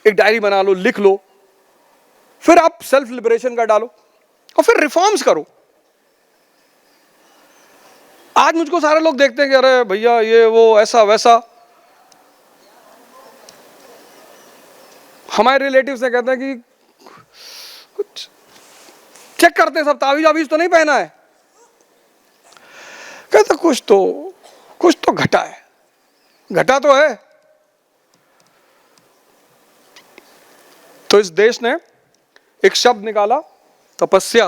Speaker 1: एक डायरी बना लो, लिख लो, फिर आप सेल्फ लिबरेशन कर डालो और फिर रिफॉर्म्स करो। आज मुझको सारे लोग देखते हैं कि अरे भैया ये वो ऐसा वैसा। हमारे रिलेटिव्स ने कहते हैं कि कुछ चेक करते हैं सब, तावीज वावीज तो नहीं पहना है। कहते कुछ तो घटा है, घटा तो है। तो इस देश ने एक शब्द निकाला, तपस्या।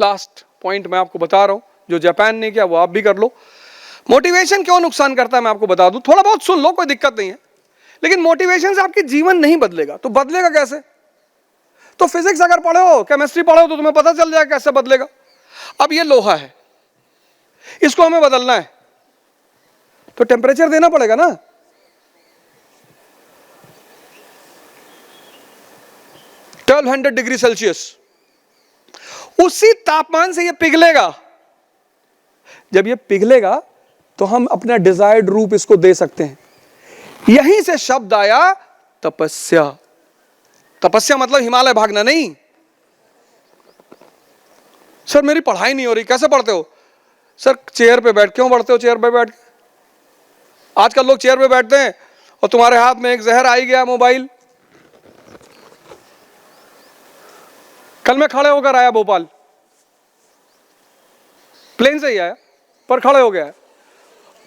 Speaker 1: लास्ट पॉइंट मैं आपको बता रहा हूं, जो जापान ने किया वो आप भी कर लो। मोटिवेशन क्यों नुकसान करता है मैं आपको बता दूं, थोड़ा बहुत सुन लो, कोई दिक्कत नहीं है। लेकिन मोटिवेशन से आपकी जीवन नहीं बदलेगा, तो बदलेगा कैसे? तो फिजिक्स अगर पढ़े हो, केमिस्ट्री पढ़े हो, तो तुम्हें पता चल जाएगा कैसे बदलेगा। अब ये लोहा है, इसको हमें बदलना है तो टेम्परेचर देना पड़ेगा ना। $1200 उसी तापमान से ये पिघलेगा। जब ये पिघलेगा तो हम अपना डिजायर्ड रूप इसको दे सकते हैं। यहीं से शब्द आया तपस्या। तपस्या मतलब हिमालय भागना नहीं। सर मेरी पढ़ाई नहीं हो रही, कैसे पढ़ते हो? सर चेयर पे बैठ। क्यों पढ़ते हो चेयर पे बैठ के? आजकल लोग चेयर पे बैठते हैं और तुम्हारे हाथ में एक जहर आई गया मोबाइल। कल मैं खड़े होकर आया भोपाल, प्लेन से ही आया पर खड़े हो गया।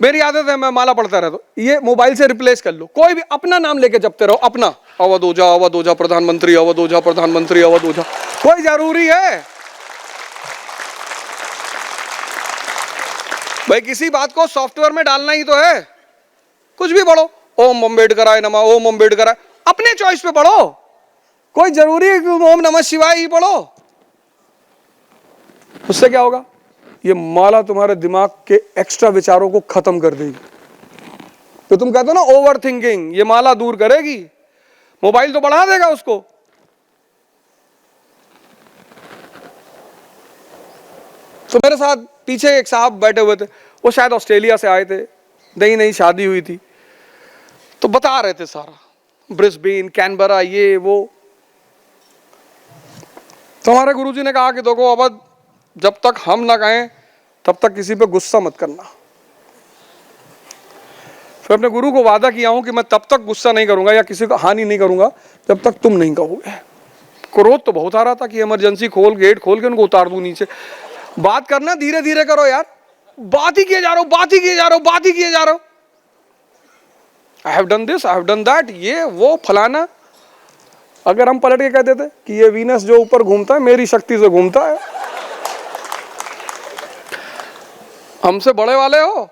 Speaker 1: मेरी आदत है मैं माला पढ़ता रहता हूं, ये मोबाइल से रिप्लेस कर लो। कोई भी अपना नाम लेके जपते रहो, अपना अवध ओझा प्रधानमंत्री, अवध ओझा प्रधानमंत्री, अवध ओझा। कोई जरूरी है भाई किसी बात को सॉफ्टवेयर में डालना ही तो है। कुछ भी पढ़ो, ओम अम्बेडकर आय नमः, ओम अम्बेडकर आय, अपने चॉइस पे पढ़ो। कोई जरूरी है कि ओम नमः शिवाय ही पढ़ो? उससे क्या होगा? ये माला तुम्हारे दिमाग के एक्स्ट्रा विचारों को खत्म कर देगी। तो तुम कहते हो ना ओवर थिंकिंग, ये माला दूर करेगी। मोबाइल तो बढ़ा देगा उसको। तो मेरे साथ पीछे एक साहब बैठे हुए थे, वो शायद ऑस्ट्रेलिया से आए थे, नई नई शादी हुई थी, तो बता रहे थे सारा ब्रिस्बेन, कैनबरा, ये वो। तो हमारे गुरुजी ने कहा कि देखो अब जब तक हम ना कहें तब तक किसी पे गुस्सा मत करना। फिर अपने गुरु को वादा किया हूं कि मैं तब तक गुस्सा नहीं करूंगा या किसी को हानि नहीं करूंगा जब तक तुम नहीं कहोगे। क्रोध तो बहुत आ रहा था कि इमरजेंसी खोल, गेट खोल के उनको उतार दूं नीचे। बात करना धीरे धीरे करो यार, बात ही किए जा रहे हो, बात ही किए जा रहे हो, बात ही किए जा रहे हो। I have done this, I have done that, ये वो फलाना। अगर हम पलट के कह देते कि ये वीनस जो ऊपर घूमता है मेरी शक्ति से घूमता है, हमसे बड़े वाले हो,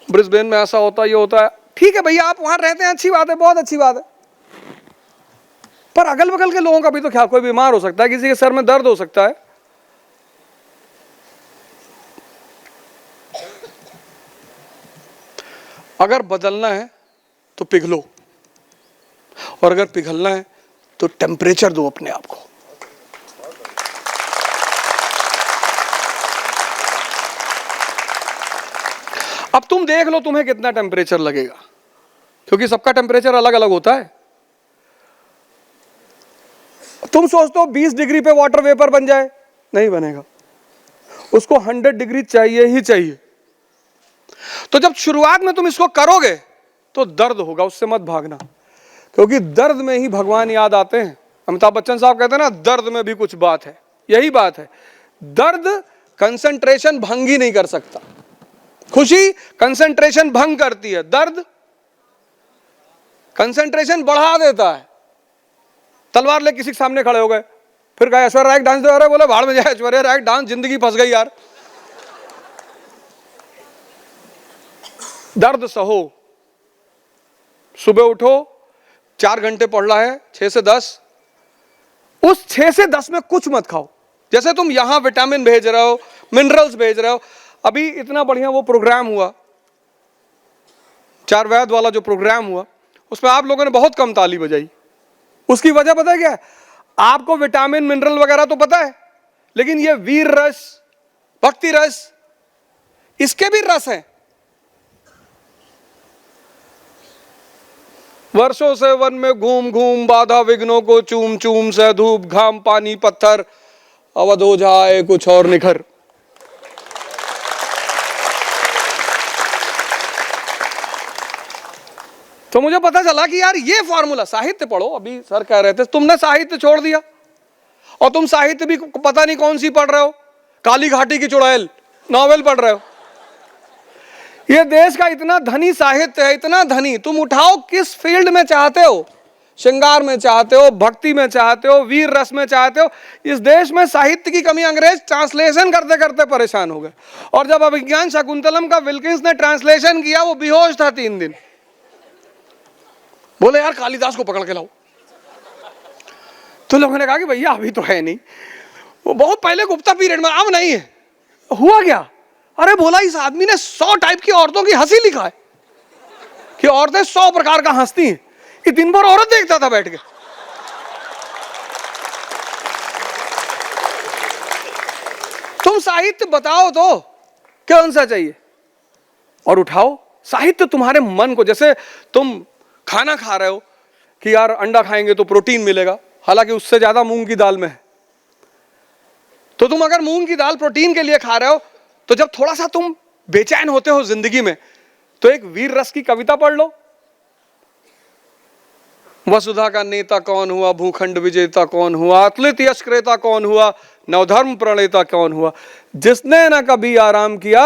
Speaker 1: ब्रिस्बेन में ऐसा होता है, ये होता है। ठीक है भैया, आप वहां रहते हैं, अच्छी बात है, बहुत अच्छी बात है, पर अगल बगल के लोगों का भी तो ख्याल। कोई बीमार हो सकता है, किसी के सर में दर्द हो सकता है। अगर बदलना है तो पिघलो, और अगर पिघलना है तो टेम्परेचर दो अपने आप को। अब तुम देख लो तुम्हें कितना टेम्परेचर लगेगा, क्योंकि सबका टेम्परेचर अलग अलग होता है। तुम सोचते हो 20 डिग्री पे वाटर वेपर बन जाए, नहीं बनेगा, उसको 100 डिग्री चाहिए ही चाहिए। तो जब शुरुआत में तुम इसको करोगे तो दर्द होगा, उससे मत भागना, क्योंकि दर्द में ही भगवान याद आते हैं। अमिताभ बच्चन साहब कहते हैं ना, दर्द में भी कुछ बात है। यही बात है, दर्द कंसंट्रेशन भंग ही नहीं कर सकता। खुशी कंसंट्रेशन भंग करती है, दर्द कंसंट्रेशन बढ़ा देता है। तलवार ले किसी के सामने खड़े हो गए, फिर कहा ऐश्वर्या राय डांस दे रहा है, बोले भाड़ में जाए ऐश्वर्या राय डांस, जिंदगी फंस गई यार। दर्द सहो, सुबह उठो, 4 घंटे पढ़ना है, 6 से 10, उस 6 से 10 में कुछ मत खाओ। जैसे तुम यहां विटामिन भेज रहे हो, मिनरल्स भेज रहे हो। अभी इतना बढ़िया वो प्रोग्राम हुआ, 4 वैद वाला जो प्रोग्राम हुआ, उसमें आप लोगों ने बहुत कम ताली बजाई। उसकी वजह पता है क्या है? आपको विटामिन मिनरल वगैरह तो पता है, लेकिन ये वीर रस, भक्ति रस, इसके भी रस हैं। वर्षों से वन में घूम घूम बाधा विघ्नों को चूम चूम से, धूप घाम पानी पत्थर, अवध हो जाए कुछ और निखर। तो मुझे पता चला कि यार ये फॉर्मूला, साहित्य पढ़ो। अभी सर कह रहे थे तुमने साहित्य छोड़ दिया, और तुम साहित्य भी पता नहीं कौन सी पढ़ रहे हो, काली घाटी की चुड़ैल नॉवेल पढ़ रहे हो। ये देश का इतना धनी साहित्य है, इतना धनी, तुम उठाओ किस फील्ड में चाहते हो, श्रृंगार में चाहते हो, भक्ति में चाहते हो, वीर रस में चाहते हो। इस देश में साहित्य की कमी, अंग्रेज ट्रांसलेशन करते करते परेशान हो गए। और जब अभिज्ञान शकुंतलम का विल्किंस ने ट्रांसलेशन किया, वो बेहोश था 3 दिन। बोले यार कालिदास को पकड़ के लाओ। तो लोगों ने कहा कि भैया अभी तो है नहीं, वो बहुत पहले गुप्ता पीरियड में, अब नहीं है। हुआ क्या? अरे बोला इस आदमी ने 100 टाइप की औरतों की हंसी लिखा है, कि औरतें 100 प्रकार का हंसती हैं। कि दिन भर औरत देखता था बैठ के। तुम साहित्य बताओ तो कौन सा चाहिए, और उठाओ साहित्य तुम्हारे मन को। जैसे तुम खाना खा रहे हो कि यार अंडा खाएंगे तो प्रोटीन मिलेगा, हालांकि उससे ज्यादा मूंग की दाल में है। तो तुम अगर मूंग की दाल प्रोटीन के लिए खा रहे हो, तो जब थोड़ा सा तुम बेचैन होते हो जिंदगी में तो एक वीर रस की कविता पढ़ लो। वसुधा का नेता कौन हुआ, भूखंड विजेता कौन हुआ, अतुलित यश क्रेता कौन हुआ, नवधर्म प्रणेता कौन हुआ, जिसने ना कभी आराम किया,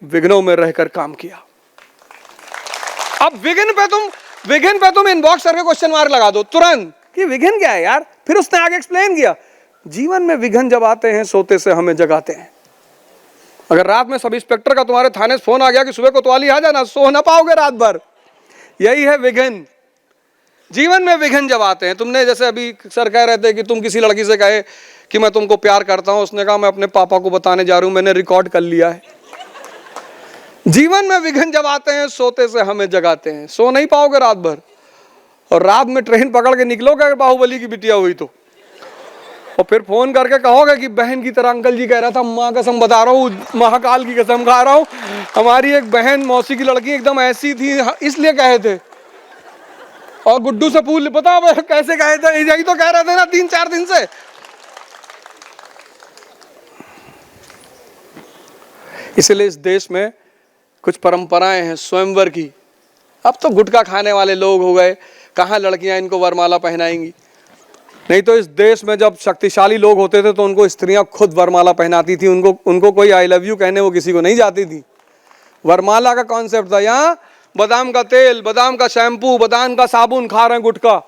Speaker 1: विघ्नों में रहकर काम किया। अब विघ्न पे तुम इनबॉक्स करके क्वेश्चन मार्क लगा दो तुरंत कि विघ्न क्या है यार। फिर उसने आगे एक्सप्लेन किया, जीवन में विघ्न जब आते हैं सोते से हमें जगाते हैं। अगर रात में सब इंस्पेक्टर का तुम्हारे थाने से फोन आ गया कि सुबह कोतवाली आ जाना, सो ना पाओगे रात भर। यही है विघ्न। जीवन में विघ्न जब आते हैं, तुमने जैसे अभी सर कह रहे थे कि तुम किसी लड़की से कहे कि मैं तुमको प्यार करता हूं, उसने कहा मैं अपने पापा को बताने जा रहा हूं, मैंने रिकॉर्ड कर लिया है। जीवन में विघ्न जब आते हैं सोते से हमें जगाते हैं। सो नहीं पाओगे रात भर, और रात में ट्रेन पकड़ के निकलोगे अगर बाहुबली की बिटिया हुई तो, और फिर फोन करके कहोगे कि बहन की तरह अंकल जी कह रहा था, माँ कसम बता रहा हूँ, महाकाल की कसम खा रहा हूँ, हमारी एक बहन मौसी की लड़की एकदम ऐसी थी इसलिए कहे थे। और गुड्डू से पूछ पता कैसे कहे थे, यही तो कह रहे थे ना 3-4 दिन से। इसलिए इस देश में कुछ परंपराएं हैं स्वयंवर की। अब तो गुटखा खाने वाले लोग हो गए, कहां लड़कियां इनको वरमाला पहनाएंगी। नहीं तो इस देश में जब शक्तिशाली लोग होते थे तो उनको स्त्रियां खुद वरमाला पहनाती थी, उनको कोई आई लव यू कहने वो किसी को नहीं जाती थी। वरमाला का कॉन्सेप्ट था, यहाँ बादाम का तेल, बादाम का शैम्पू, बादाम का साबुन खा रहे हैं गुटखा।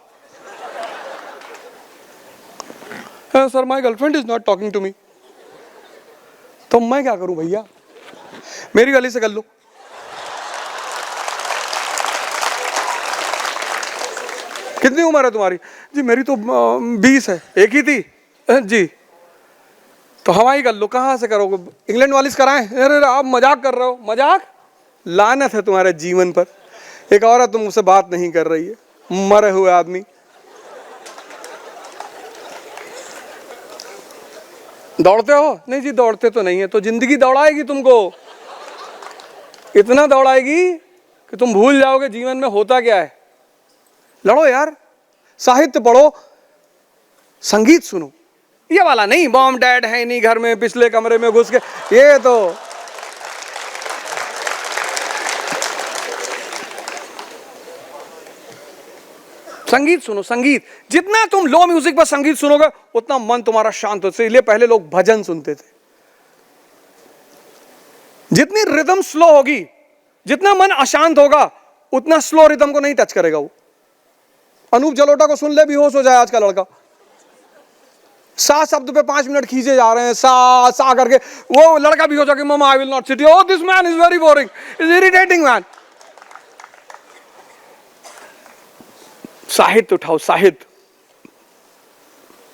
Speaker 1: Sir my girlfriend is not talking to me. तो मैं क्या करूं भैया, मेरी गली से कर लो। कितनी उम्र है तुम्हारी? जी मेरी तो 20 है। एक ही थी जी, तो हवाई कर लो। कहाँ से करोगे? इंग्लैंड वाली से कराएं? अरे आप मजाक कर रहे हो। मजाक? लानत है तुम्हारे जीवन पर। एक औरत तुमसे बात नहीं कर रही है, मरे हुए आदमी। दौड़ते हो? नहीं जी दौड़ते तो नहीं है। तो जिंदगी दौड़ाएगी तुमको, इतना दौड़ाएगी कि तुम भूल जाओगे जीवन में होता क्या है। लड़ो यार, साहित्य पढ़ो, संगीत सुनो। ये वाला नहीं, मॉम डैड है नहीं घर में, पिछले कमरे में घुस के, ये तो संगीत सुनो। संगीत जितना तुम लो म्यूजिक पर संगीत सुनोगे उतना मन तुम्हारा शांत होता है। इसलिए पहले लोग भजन सुनते थे। जितनी रिदम स्लो होगी, जितना मन अशांत होगा, उतना स्लो रिदम को नहीं टच करेगा वो। अनूप जलोटा को सुन ले, बेहोश हो जाए आज का लड़का। सा शब्द पे 5 मिनट खींचे जा रहे हैं, सा सा करके, वो लड़का भी हो जाके mama I will not sit, oh this man is very boring, is irritating man. साहित्य उठाओ, साहित्य।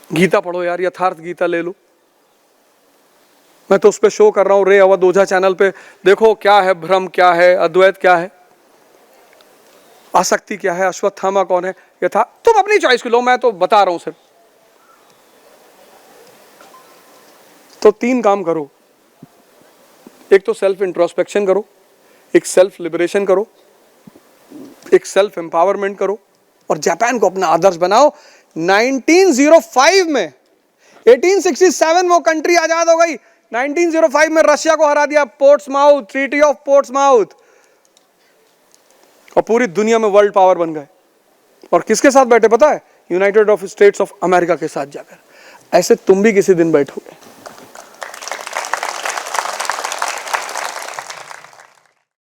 Speaker 1: गीता पढ़ो यार, यथार्थ गीता ले लो। मैं तो उस पे शो कर रहा हूं, रे अवध ओझा चैनल पे। देखो क्या है भ्रम, क्या है अद्वैत, क्या है आसक्ति, क्या है अश्वत्थामा कौन है, यथा। तुम अपनी चॉइस की लो, मैं तो बता रहा हूं सिर्फ। तो 3 काम करो। एक तो सेल्फ इंट्रोस्पेक्शन करो, एक सेल्फ लिबरेशन करो, एक सेल्फ एम्पावरमेंट करो, और जापान को अपना आदर्श बनाओ। 1905 में 1867 वो कंट्री आजाद हो गई। 1905 में रशिया को हरा दिया, पोर्ट्समाउथ, ट्रीटी ऑफ पोर्ट्समाउथ, और पूरी दुनिया में वर्ल्ड पावर बन गए। और किसके साथ बैठे पता है? यूनाइटेड स्टेट्स ऑफ अमेरिका के साथ जाकर। ऐसे तुम भी किसी दिन बैठोगे।